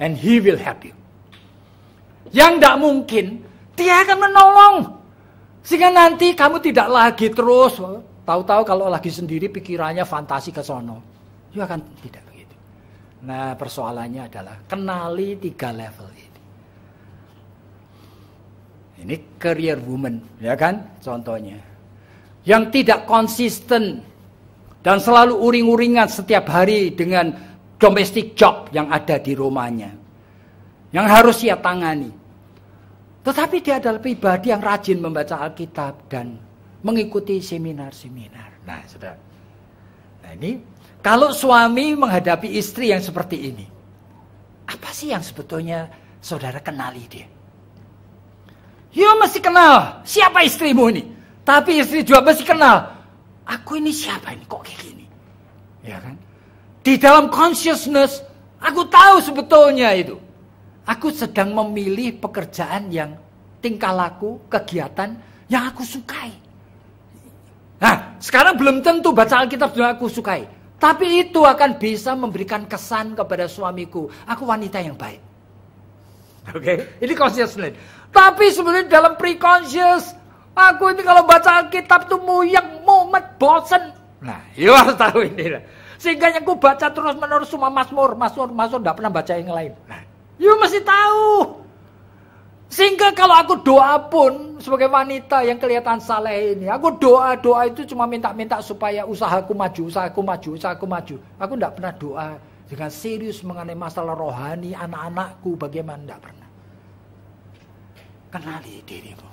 S2: And He will help you. Yang tidak mungkin, Dia akan menolong. Sehingga nanti kamu tidak lagi terus, tahu-tahu kalau lagi sendiri pikirannya fantasi ke sono. You akan tidak begitu. Nah, persoalannya adalah kenali 3 level ini. Ini career woman, ya kan? Contohnya. Yang tidak konsisten dan selalu uring-uringan setiap hari dengan domestic job yang ada di rumahnya. Yang harus ia tangani. Tetapi dia adalah pribadi yang rajin membaca Alkitab dan mengikuti seminar-seminar. Nah, saudara. Nah, ini kalau suami menghadapi istri yang seperti ini. Apa sih yang sebetulnya saudara kenali dia? You mesti kenal siapa istrimu ini. Tapi istri juga mesti kenal. Aku ini siapa ini? Kok kayak gini? Ya kan? Di dalam consciousness, aku tahu sebetulnya itu. Aku sedang memilih pekerjaan yang tingkah laku, kegiatan yang aku sukai. Nah, sekarang belum tentu baca Alkitab yang aku sukai. Tapi itu akan bisa memberikan kesan kepada suamiku. Aku wanita yang baik. Oke? Ini consciousness. Tapi sebenarnya dalam pre-conscious, aku ini kalau baca Alkitab tuh muyeng, mumet, bosen. Nah, you harus tahu ini. Sehingga yang aku baca terus-menerus cuma Mazmur, tidak pernah baca yang lain. Nah, you mesti tahu. Sehingga kalau aku doa pun, sebagai wanita yang kelihatan saleh ini, aku doa itu cuma minta-minta supaya usahaku maju. Aku tidak pernah doa dengan serius mengenai masalah rohani, anak-anakku, bagaimana, tidak pernah. Kenali dirimu.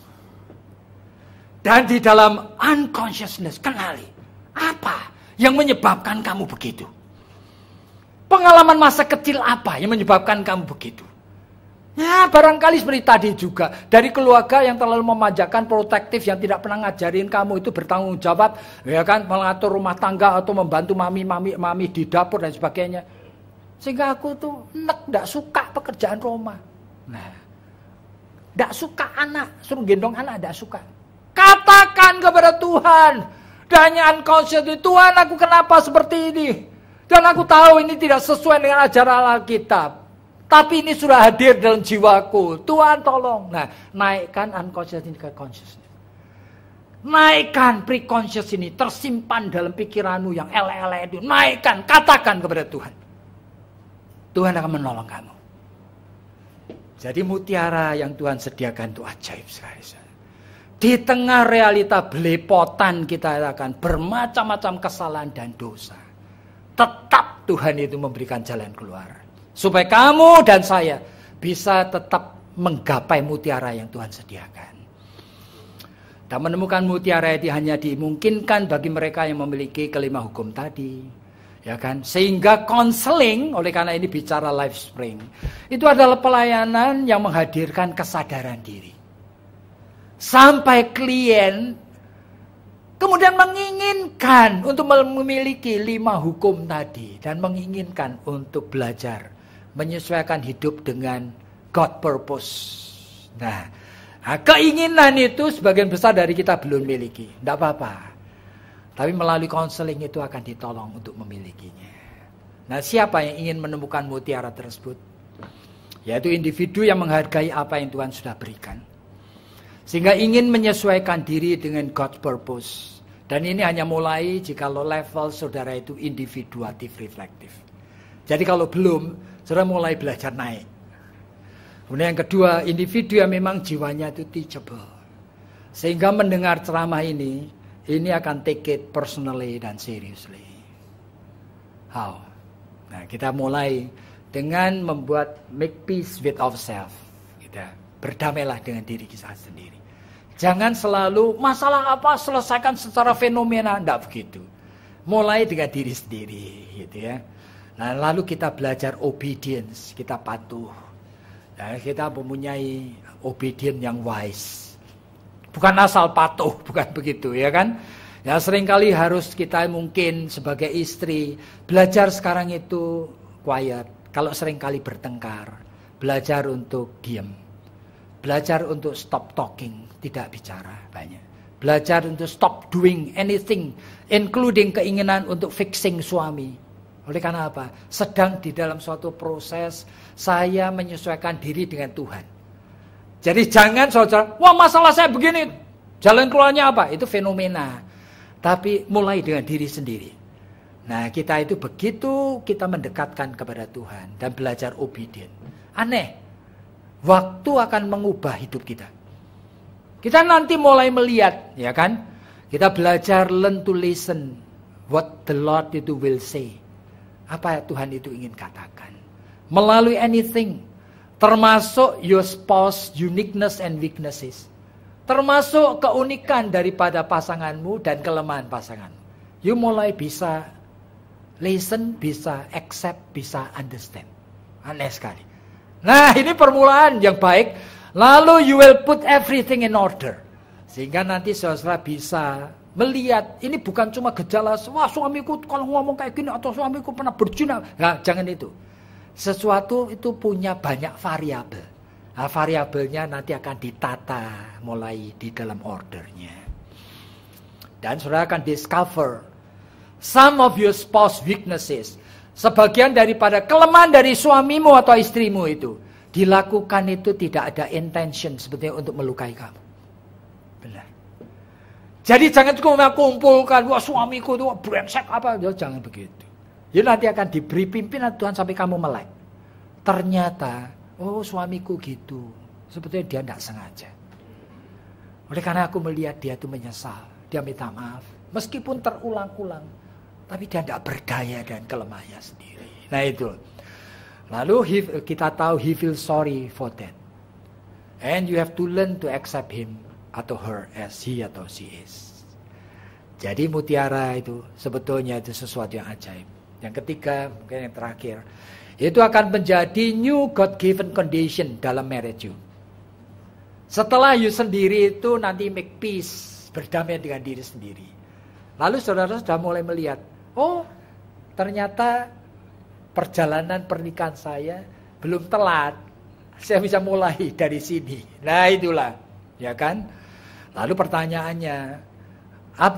S2: Dan di dalam unconsciousness, kenali. Apa yang menyebabkan kamu begitu? Pengalaman masa kecil apa yang menyebabkan kamu begitu? Ya, barangkali seperti tadi juga. Dari keluarga yang terlalu memanjakan, protektif, yang tidak pernah ngajarin kamu itu bertanggung jawab. Ya kan, mengatur rumah tangga atau membantu mami di dapur dan sebagainya. Sehingga aku tuh tidak suka pekerjaan rumah. Nah, tidak suka anak. Suruh gendong anak, tidak suka. Katakan kepada Tuhan. Dan unconscious, Tuhan aku kenapa seperti ini? Dan aku tahu ini tidak sesuai dengan ajaran Alkitab. Tapi ini sudah hadir dalam jiwaku. Tuhan tolong. Nah, naikkan unconscious ini ke consciousness. Naikkan pre-conscious ini. Tersimpan dalam pikiranmu yang ele-ele itu. Naikkan, katakan kepada Tuhan. Tuhan akan menolong kamu. Jadi mutiara yang Tuhan sediakan itu ajaib sekali. Di tengah realita belepotan kita akan bermacam-macam kesalahan dan dosa. Tetap Tuhan itu memberikan jalan keluar. Supaya kamu dan saya bisa tetap menggapai mutiara yang Tuhan sediakan. Dan menemukan mutiara itu hanya dimungkinkan bagi mereka yang memiliki kelima hukum tadi. Ya kan? Sehingga konseling, oleh karena ini bicara Life Spring, itu adalah pelayanan yang menghadirkan kesadaran diri. Sampai klien kemudian menginginkan untuk memiliki 5 hukum tadi. Dan menginginkan untuk belajar menyesuaikan hidup dengan God purpose. Nah, keinginan itu sebagian besar dari kita belum miliki. Tidak apa-apa. Tapi melalui konseling itu akan ditolong untuk memilikinya. Nah, siapa yang ingin menemukan mutiara tersebut? Yaitu individu yang menghargai apa yang Tuhan sudah berikan. Sehingga ingin menyesuaikan diri dengan God's purpose. Dan ini hanya mulai jikalau level saudara itu individuatif reflektif. Jadi kalau belum, saudara mulai belajar naik. Kemudian yang kedua, individu yang memang jiwanya itu teachable. Sehingga mendengar ceramah ini akan take it personally dan seriously. How? Nah, kita mulai dengan membuat make peace with ourselves. Kita berdamailah dengan diri kita sendiri. Jangan selalu masalah apa selesaikan secara fenomena, enggak begitu. Mulai dengan diri sendiri, gitu ya. Nah, lalu kita belajar obedience, kita patuh. Nah, kita mempunyai obedience yang wise. Bukan asal patuh, bukan begitu ya kan. Ya seringkali harus kita mungkin sebagai istri belajar sekarang itu quiet. Kalau seringkali bertengkar, belajar untuk diam. Belajar untuk stop talking, tidak bicara banyak. Belajar untuk stop doing anything, including keinginan untuk fixing suami. Oleh karena apa? Sedang di dalam suatu proses saya menyesuaikan diri dengan Tuhan. Jadi jangan saudara, wah masalah saya begini, jalan keluarnya apa? Itu fenomena. Tapi mulai dengan diri sendiri. Nah kita itu begitu kita mendekatkan kepada Tuhan dan belajar obedient. Aneh, waktu akan mengubah hidup kita. Kita nanti mulai melihat, ya kan? Kita belajar learn to listen what the Lord itu will say. Apa Tuhan itu ingin katakan. Melalui anything. Termasuk your spouse uniqueness and weaknesses. Termasuk keunikan daripada pasanganmu dan kelemahan pasanganmu. You mulai bisa listen, bisa accept, bisa understand. Aneh sekali. Nah ini permulaan yang baik. Lalu you will put everything in order. Sehingga nanti saudara bisa melihat. Ini bukan cuma gejala. Wah suamiku kalau ngomong kayak gini. Atau suamiku pernah berzina. Nah jangan itu. Sesuatu itu punya banyak variabel. Nah, variabelnya nanti akan ditata mulai di dalam ordernya. Dan saudara akan discover some of your spouse weaknesses. Sebagian daripada kelemahan dari suamimu atau istrimu itu dilakukan itu tidak ada intention sebetulnya untuk melukai kamu. Benar. Jadi jangan cuma kumpulkan wah suamiku itu brengsek apa, jangan begitu. Ya nanti akan diberi pimpinan Tuhan sampai kamu melek. Ternyata, oh suamiku gitu. Sebetulnya dia tidak sengaja. Oleh karena aku melihat dia itu menyesal. Dia minta maaf. Meskipun terulang-ulang. Tapi dia tidak berdaya dan kelemahannya sendiri. Nah itu. Lalu kita tahu he feels sorry for that. And you have to learn to accept him atau her as he atau she is. Jadi mutiara itu sebetulnya itu sesuatu yang ajaib. Yang ketiga, mungkin yang terakhir, itu akan menjadi new God-given condition dalam marriage you. Setelah you sendiri itu nanti make peace, berdamai dengan diri sendiri. Lalu saudara sudah mulai melihat, oh ternyata perjalanan pernikahan saya belum telat. Saya bisa mulai dari sini. Nah itulah, ya kan? Lalu pertanyaannya,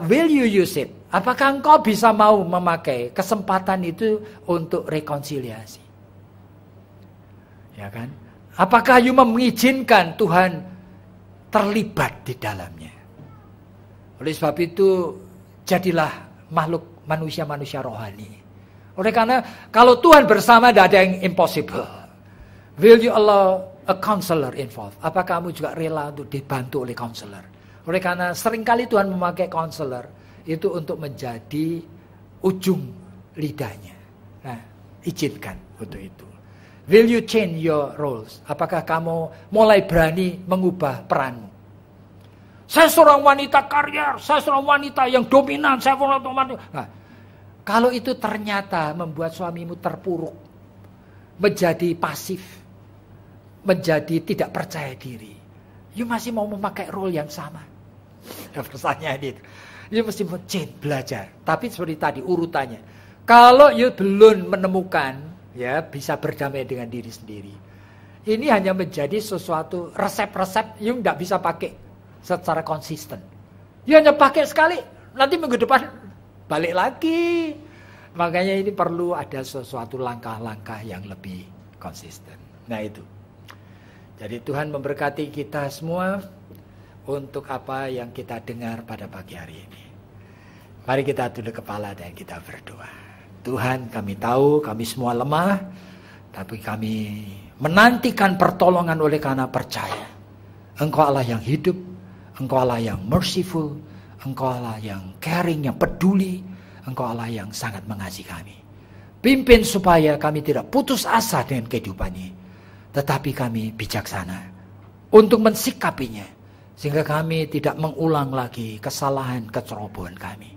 S2: will you use it? Apakah engkau bisa mau memakai kesempatan itu untuk rekonsiliasi? Ya kan? Apakah you mengizinkan Tuhan terlibat di dalamnya? Oleh sebab itu, jadilah makhluk manusia-manusia rohani. Oleh karena kalau Tuhan bersama tidak ada yang impossible. Will you allow a counselor involved? Apakah kamu juga rela untuk dibantu oleh counselor? Oleh karena seringkali Tuhan memakai counselor itu untuk menjadi ujung lidahnya. Nah, izinkan untuk itu. Will you change your roles? Apakah kamu mulai berani mengubah peranmu? Saya seorang wanita karier, saya seorang wanita yang dominan, saya seorang wanita. Nah, Kalau itu ternyata membuat suamimu terpuruk, menjadi pasif, menjadi tidak percaya diri, you masih mau memakai role yang sama. Pertanyaan itu, you mesti belajar. Tapi seperti tadi urutannya, kalau you belum menemukan, ya bisa berdamai dengan diri sendiri. Ini hanya menjadi sesuatu resep-resep you nggak bisa pakai secara konsisten. You hanya pakai sekali, nanti minggu depan balik lagi. Makanya ini perlu ada sesuatu langkah-langkah yang lebih konsisten. Nah itu. Jadi Tuhan memberkati kita semua untuk apa yang kita dengar pada pagi hari ini. Mari kita tunduk kepala dan kita berdoa. Tuhan, kami tahu kami semua lemah, tapi kami menantikan pertolongan oleh karena percaya. Engkau Allah yang hidup, Engkau Allah yang merciful, Engkau Allah yang caring, yang peduli. Engkau Allah yang sangat mengasihi kami. Pimpin supaya kami tidak putus asa dengan kehidupan ini. Tetapi kami bijaksana untuk mensikapinya. Sehingga kami tidak mengulang lagi kesalahan, kecerobohan kami.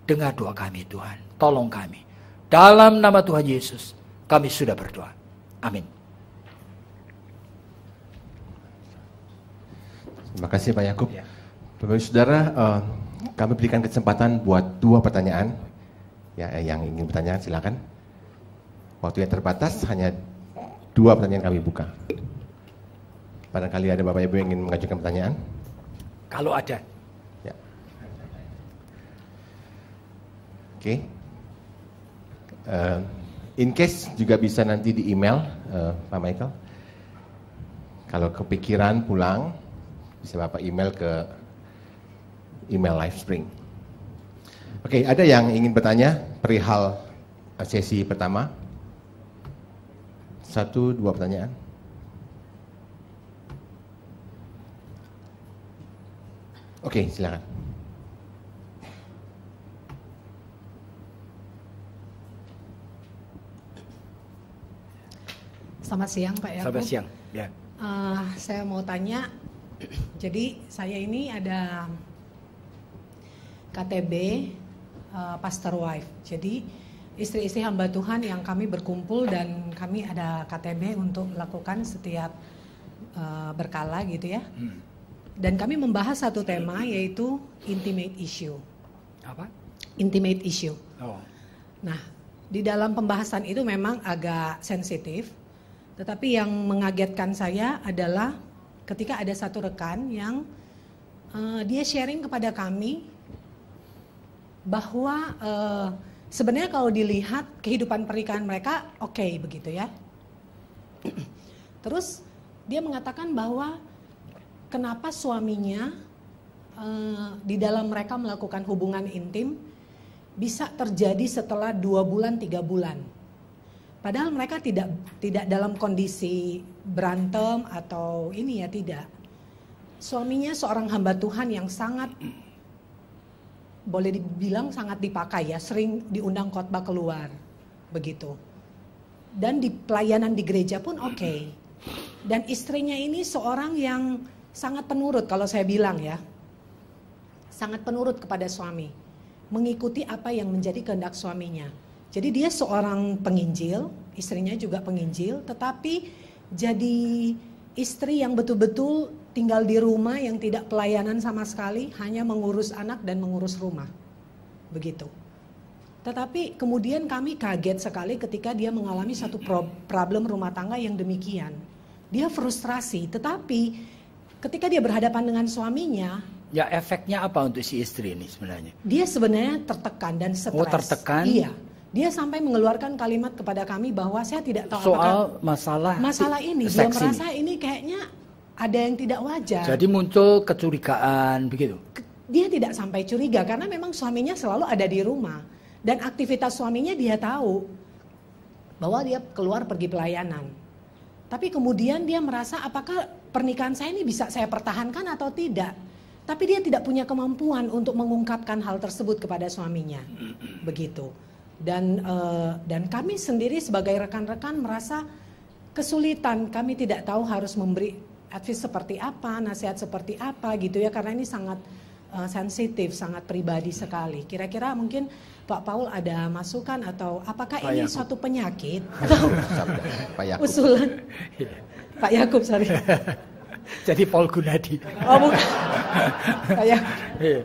S2: Dengar doa kami Tuhan. Tolong kami. Dalam nama Tuhan Yesus kami sudah berdoa. Amin.
S3: Terima kasih Pak Yakub. Bapak Saudara, kami berikan kesempatan buat 2 pertanyaan. Ya, yang ingin bertanya silakan. Waktu yang terbatas, hanya 2 pertanyaan kami buka. Barangkali ada Bapak Ibu yang ingin mengajukan pertanyaan?
S2: Kalau ada.
S3: Ya. Oke. In case juga bisa nanti di email, Pak Michael. Kalau kepikiran pulang, bisa Bapak email ke email Livespring. Oke, ada yang ingin bertanya perihal sesi pertama? 1, 2 pertanyaan. Oke, silakan.
S4: Selamat siang Pak Yakub.
S2: Selamat siang. Ya.
S4: Saya mau tanya, jadi saya ini ada KTB pastor wife. Jadi istri-istri hamba Tuhan yang kami berkumpul dan kami ada KTB untuk melakukan setiap berkala gitu ya. Dan kami membahas satu tema yaitu intimate issue.
S2: Apa?
S4: Intimate issue.
S2: Oh.
S4: Nah, di dalam pembahasan itu memang agak sensitif. Tetapi yang mengagetkan saya adalah ketika ada satu rekan yang dia sharing kepada kami bahwa sebenarnya kalau dilihat kehidupan pernikahan mereka oke, begitu ya. Terus dia mengatakan bahwa kenapa suaminya di dalam mereka melakukan hubungan intim bisa terjadi setelah 2 bulan, 3 bulan. Padahal mereka tidak dalam kondisi berantem atau ini ya, tidak. Suaminya seorang hamba Tuhan yang sangat, boleh dibilang sangat dipakai ya, sering diundang khotbah keluar, begitu. Dan di pelayanan di gereja pun oke. Dan istrinya ini seorang yang sangat penurut kalau saya bilang ya. Sangat penurut kepada suami. Mengikuti apa yang menjadi kehendak suaminya. Jadi dia seorang penginjil, istrinya juga penginjil, tetapi jadi istri yang betul-betul tinggal di rumah yang tidak pelayanan sama sekali, hanya mengurus anak dan mengurus rumah. Begitu. Tetapi kemudian kami kaget sekali ketika dia mengalami satu problem rumah tangga yang demikian. Dia frustrasi, tetapi ketika dia berhadapan dengan suaminya,
S2: ya efeknya apa untuk si istri ini sebenarnya?
S4: Dia sebenarnya tertekan dan stres.
S2: Oh, tertekan?
S4: Iya. Dia sampai mengeluarkan kalimat kepada kami bahwa saya tidak tahu
S2: soal masalah
S4: ini. Dia merasa ini kayaknya ada yang tidak wajar.
S2: Jadi muncul kecurigaan begitu?
S4: Dia tidak sampai curiga karena memang suaminya selalu ada di rumah. Dan aktivitas suaminya dia tahu bahwa dia keluar pergi pelayanan. Tapi kemudian dia merasa apakah pernikahan saya ini bisa saya pertahankan atau tidak. Tapi dia tidak punya kemampuan untuk mengungkapkan hal tersebut kepada suaminya. Begitu. Dan kami sendiri sebagai rekan-rekan merasa kesulitan. Kami tidak tahu harus memberi advice seperti apa, nasihat seperti apa gitu ya, karena ini sangat sensitif, sangat pribadi sekali. Kira-kira mungkin Pak Paul ada masukan atau apakah
S1: Pak
S4: ini
S1: Yakub.
S4: suatu penyakit atau
S3: Pak Yakub.
S4: usulan? Pak Yakub, sorry.
S1: Jadi Paul Gunadi.
S4: Oh bukan. Kayak,
S1: Iya.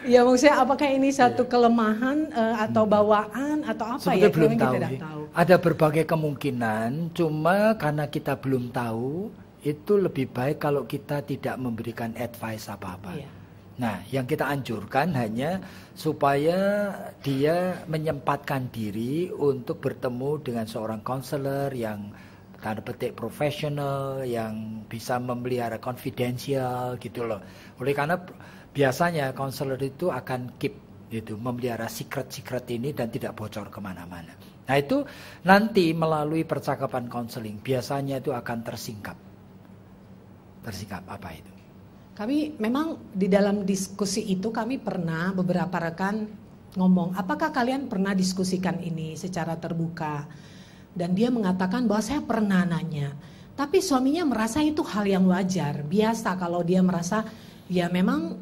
S4: ya maksudnya apakah ini satu kelemahan atau bawaan atau apa
S1: Sebetulnya
S4: ya?
S1: belum
S4: Memang
S1: tahu,
S4: kita tidak
S1: sih.
S4: tahu.
S1: Ada berbagai kemungkinan, cuma karena kita belum tahu, itu lebih baik kalau kita tidak memberikan advice apa-apa.
S4: Iya.
S1: Nah, yang kita anjurkan hanya supaya dia menyempatkan diri untuk bertemu dengan seorang konselor yang tanda petik profesional, yang bisa memelihara confidential gitu loh. Oleh karena biasanya konselor itu akan keep gitu, memelihara secret-secret ini dan tidak bocor kemana-mana. Nah itu nanti melalui percakapan konseling biasanya itu akan tersingkap. Tersingkap apa itu?
S4: Kami memang di dalam diskusi itu kami pernah beberapa rekan ngomong, apakah kalian pernah diskusikan ini secara terbuka? Dan dia mengatakan bahwa saya pernah nanya. Tapi suaminya merasa itu hal yang wajar, biasa kalau dia merasa ya memang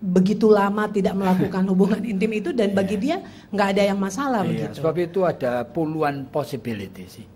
S4: begitu lama tidak melakukan hubungan intim itu dan bagi dia nggak ada yang masalah begitu.
S1: Sebab itu ada puluhan possibility sih,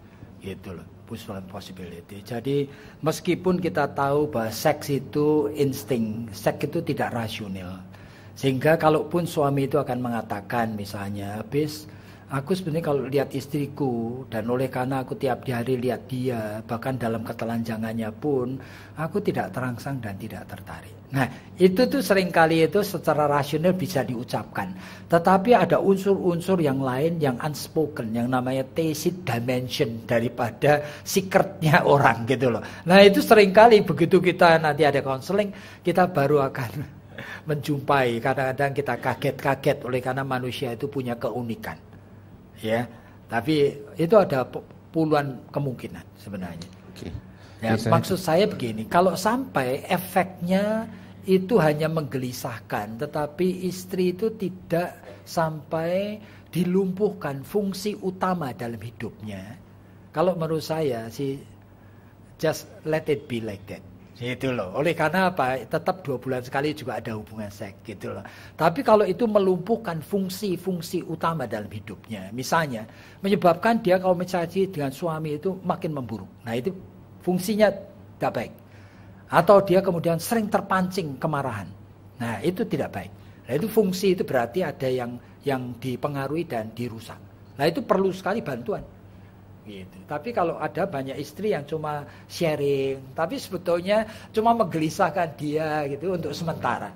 S1: gitu loh. Puluhan possibility. Jadi meskipun kita tahu bahwa seks itu insting, seks itu tidak rasional. Sehingga kalaupun suami itu akan mengatakan misalnya, habis aku sebenarnya kalau lihat istriku dan oleh karena aku tiap hari lihat dia, bahkan dalam ketelanjangannya pun aku tidak terangsang dan tidak tertarik. Nah, itu tuh seringkali itu secara rasional bisa diucapkan. Tetapi ada unsur-unsur yang lain yang unspoken, yang namanya tacit dimension daripada secretnya orang gitu loh. Nah, itu seringkali begitu kita nanti ada konseling, kita baru akan menjumpai. Kadang-kadang kita kaget-kaget oleh karena manusia itu punya keunikan. Ya, tapi itu ada puluhan kemungkinan sebenarnya.
S3: Oke.
S1: Ya,
S3: Oke,
S1: maksud saya begini, kalau sampai efeknya itu hanya menggelisahkan, tetapi istri itu tidak sampai dilumpuhkan fungsi utama dalam hidupnya. Kalau menurut saya sih, just let it be like that. Gitu loh. Oleh karena apa? Tetap 2 bulan sekali juga ada hubungan seks gitu loh. Tapi kalau itu melumpuhkan fungsi-fungsi utama dalam hidupnya, misalnya menyebabkan dia kalau mencari dengan suami itu makin memburuk. Nah itu fungsinya tidak baik. Atau dia kemudian sering terpancing kemarahan. Nah itu tidak baik. Nah itu fungsi itu berarti ada yang dipengaruhi dan dirusak. Nah itu perlu sekali bantuan. Gitu. Tapi kalau ada banyak istri yang cuma sharing, tapi sebetulnya cuma menggelisahkan dia gitu untuk sementara.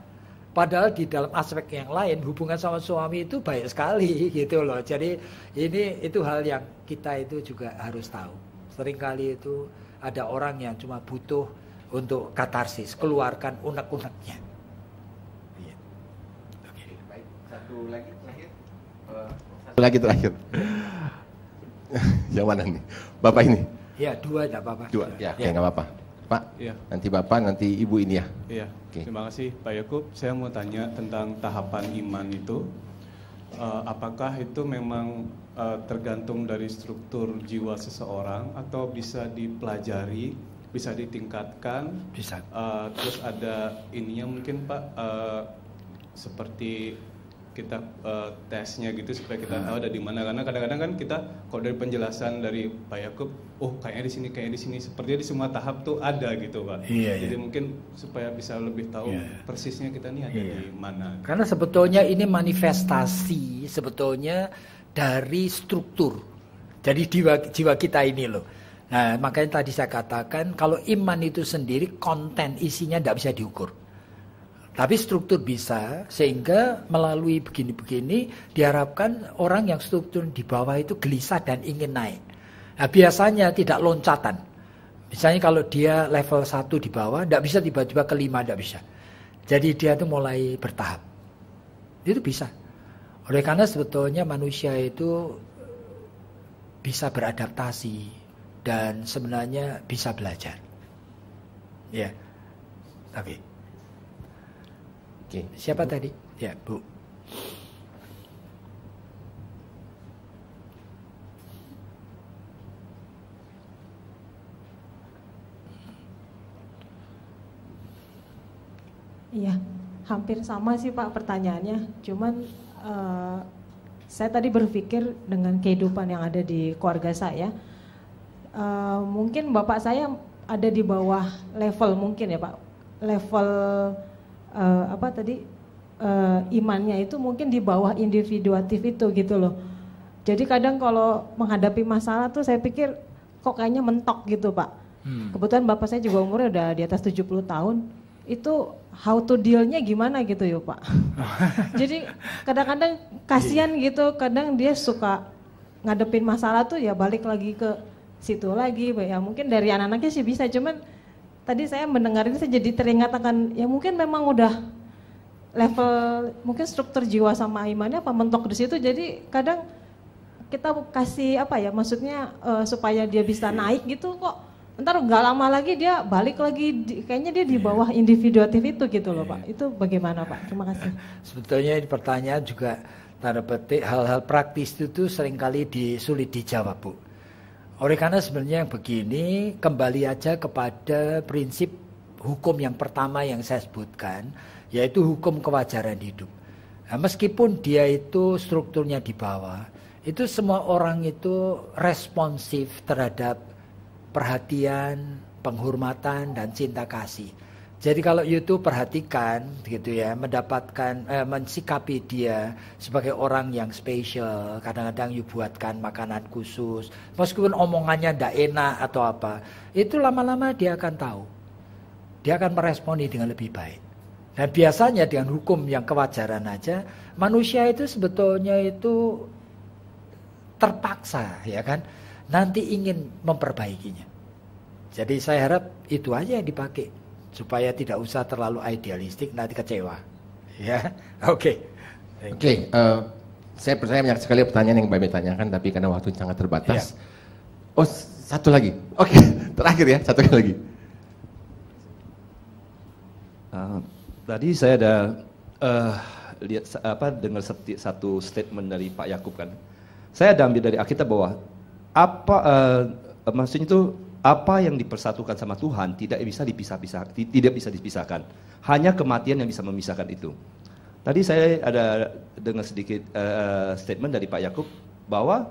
S1: Padahal di dalam aspek yang lain hubungan sama suami itu baik sekali gitu loh. Jadi itu hal yang kita itu juga harus tahu. Seringkali itu ada orang yang cuma butuh untuk katarsis, keluarkan unek-uneknya. Gitu.
S3: Oke, baik. Satu lagi terakhir. Satu lagi terakhir. Yang mana nih? Bapak ini?
S1: Ya 2 tidak apa-apa.
S3: 2, ya, oke, nggak apa-apa. Pak,
S5: Iya.
S3: nanti Bapak, nanti Ibu ini ya.
S5: Iya,
S3: Oke.
S5: terima kasih Pak Yakub. Saya mau tanya tentang tahapan iman itu. Apakah itu memang tergantung dari struktur jiwa seseorang atau bisa dipelajari, bisa ditingkatkan?
S1: Bisa.
S5: Terus ada ininya mungkin Pak, seperti kita tesnya gitu supaya kita tahu ada di mana, karena kadang-kadang kan kita kalau dari penjelasan dari Pak Yakub, oh kayaknya di sini, kayak di sini, sepertinya di semua tahap tuh ada gitu Pak.
S1: Iya,
S5: Jadi
S1: iya.
S5: mungkin supaya bisa lebih tahu
S1: Iya.
S5: persisnya kita nih ada
S1: Iya.
S5: di mana.
S1: Karena sebetulnya ini manifestasi sebetulnya dari struktur. Jadi jiwa kita ini loh. Nah makanya tadi saya katakan kalau iman itu sendiri konten isinya tidak bisa diukur. Tapi struktur bisa, sehingga melalui begini-begini diharapkan orang yang struktur di bawah itu gelisah dan ingin naik. Nah, biasanya tidak loncatan. Misalnya kalau dia level 1 di bawah, tidak bisa tiba-tiba ke 5, tidak bisa. Jadi dia itu mulai bertahap. Itu bisa. Oleh karena sebetulnya manusia itu bisa beradaptasi dan sebenarnya bisa belajar. Ya, oke.
S3: Oke.
S1: Siapa tadi? Ya, Bu.
S4: Iya.
S6: hampir sama sih Pak pertanyaannya. Cuman saya tadi berpikir dengan kehidupan yang ada di keluarga saya, mungkin bapak saya ada di bawah level mungkin ya Pak, level imannya itu mungkin di bawah individuatif itu gitu loh. Jadi kadang kalau menghadapi masalah tuh saya pikir kok kayaknya mentok gitu Pak. Kebetulan bapak saya juga umurnya udah di atas 70 tahun. Itu how to deal-nya gimana gitu ya Pak. Jadi kadang-kadang kasihan gitu, kadang dia suka ngadepin masalah tuh ya balik lagi ke situ lagi. Ya mungkin dari anak-anaknya sih bisa, cuman tadi saya mendengar ini saya jadi teringat akan ya mungkin memang udah level mungkin struktur jiwa sama imannya apa mentok di situ. Jadi kadang kita kasih apa ya maksudnya supaya dia bisa naik gitu kok. Ntar nggak lama lagi dia balik lagi, kayaknya dia di bawah individuatif itu gitu loh Pak. Itu bagaimana Pak? Terima kasih.
S2: Sebetulnya ini pertanyaan juga tanda petik hal-hal praktis itu seringkali sulit dijawab Bu. Oleh karena sebenarnya yang begini, kembali aja kepada prinsip hukum yang pertama yang saya sebutkan, yaitu hukum kewajaran hidup. Nah, meskipun dia itu strukturnya di bawah, itu semua orang itu responsif terhadap perhatian, penghormatan, dan cinta kasih. Jadi kalau YouTube perhatikan gitu ya, mensikapi dia sebagai orang yang spesial. Kadang-kadang you buatkan makanan khusus, meskipun omongannya tidak enak atau apa, itu lama-lama dia akan tahu. Dia akan meresponi dengan lebih baik. Dan biasanya dengan hukum yang kewajaran aja, manusia itu sebetulnya itu terpaksa ya kan, nanti ingin memperbaikinya. Jadi saya harap itu aja yang dipakai supaya tidak usah terlalu idealistik, nanti kecewa. Ya, oke.
S3: Saya percaya banyak sekali pertanyaan yang Mbak Bebe tanyakan, tapi karena waktu sangat terbatas. Yeah. Oh, satu lagi. Oke, terakhir ya, satu lagi.
S7: Tadi saya ada lihat dengar satu statement dari Pak Yakub kan. Saya ada ambil dari Alkitab bahwa maksudnya itu apa yang dipersatukan sama Tuhan tidak bisa dipisahkan. Hanya kematian yang bisa memisahkan itu. Tadi saya ada dengar sedikit statement dari Pak Yakub bahwa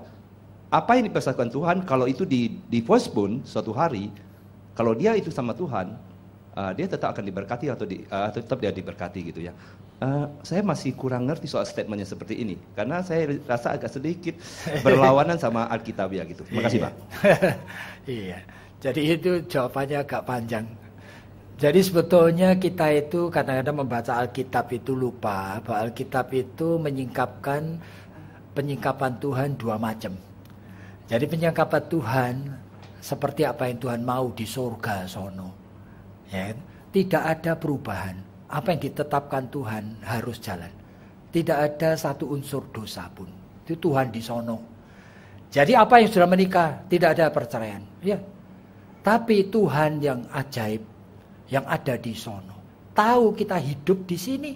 S7: apa yang dipersatukan Tuhan kalau itu di postpone suatu hari, kalau dia itu sama Tuhan, dia tetap akan diberkati atau tetap dia diberkati gitu ya. Saya masih kurang ngerti soal statementnya seperti ini karena saya rasa agak sedikit berlawanan sama Alkitabiah gitu. Terima kasih Pak.
S2: Iya. Jadi itu jawabannya agak panjang. Jadi sebetulnya kita itu kadang-kadang membaca Alkitab itu lupa bahwa Alkitab itu penyingkapan Tuhan dua macam. Jadi penyingkapan Tuhan seperti apa yang Tuhan mau di surga sono. Ya, tidak ada perubahan. Apa yang ditetapkan Tuhan harus jalan. Tidak ada satu unsur dosa pun. Itu Tuhan di sono. Jadi apa yang sudah menikah tidak ada perceraian. Ya. Tapi Tuhan yang ajaib yang ada di sono tahu kita hidup di sini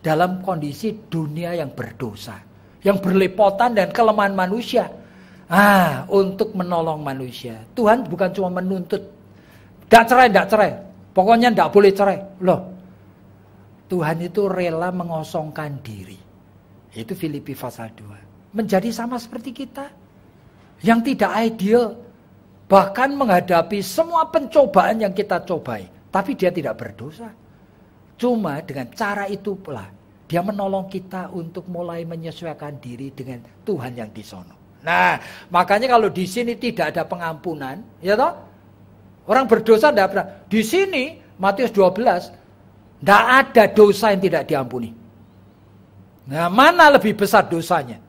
S2: dalam kondisi dunia yang berdosa, yang berlepotan dan kelemahan manusia. Untuk menolong manusia. Tuhan bukan cuma menuntut tidak cerai. Pokoknya tidak boleh cerai. Loh. Tuhan itu rela mengosongkan diri. Itu Filipi pasal 2. Menjadi sama seperti kita. Yang tidak ideal. Bahkan menghadapi semua pencobaan yang kita cobai. Tapi dia tidak berdosa. Cuma dengan cara itu pula. Dia menolong kita untuk mulai menyesuaikan diri dengan Tuhan yang di sono. Nah, makanya kalau di sini tidak ada pengampunan. Ya toh? Orang berdosa tidak pernah. Di sini, Matius 12. Tidak ada dosa yang tidak diampuni. Nah, mana lebih besar dosanya?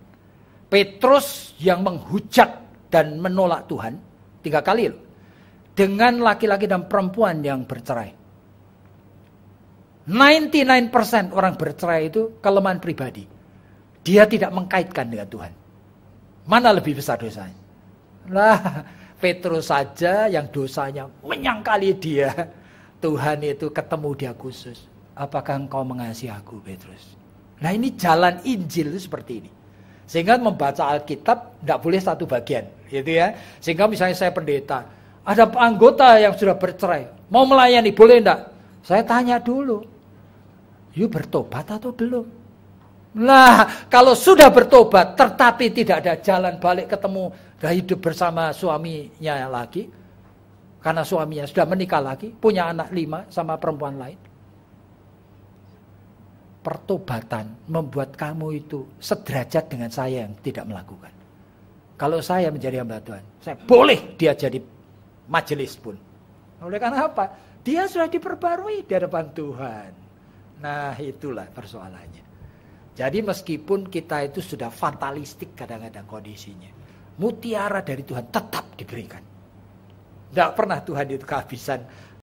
S2: Petrus yang menghujat dan menolak Tuhan 3 kali loh. Dengan laki-laki dan perempuan yang bercerai. 99% orang bercerai itu kelemahan pribadi. Dia tidak mengkaitkan dengan Tuhan. Mana lebih besar dosanya? Nah, Petrus saja yang dosanya menyangkali dia. Tuhan itu ketemu dia khusus. Apakah engkau mengasihi aku, Petrus? Nah, ini jalan Injil itu seperti ini. Sehingga membaca Alkitab tidak boleh satu bagian, gitu ya. Sehingga misalnya saya pendeta, ada anggota yang sudah bercerai, mau melayani boleh enggak? Saya tanya dulu. You bertobat atau belum? Nah, kalau sudah bertobat tetapi tidak ada jalan balik ketemu dan hidup bersama suaminya lagi, karena suaminya sudah menikah lagi, punya anak 5 sama perempuan lain. Pertobatan membuat kamu itu sederajat dengan saya yang tidak melakukan. Kalau saya menjadi hamba Tuhan, saya boleh dia jadi majelis pun. Oleh karena apa? Dia sudah diperbarui di hadapan Tuhan. Nah, itulah persoalannya. Jadi meskipun kita itu sudah fatalistik kadang-kadang kondisinya, mutiara dari Tuhan tetap diberikan. Tidak pernah Tuhan itu kehabisan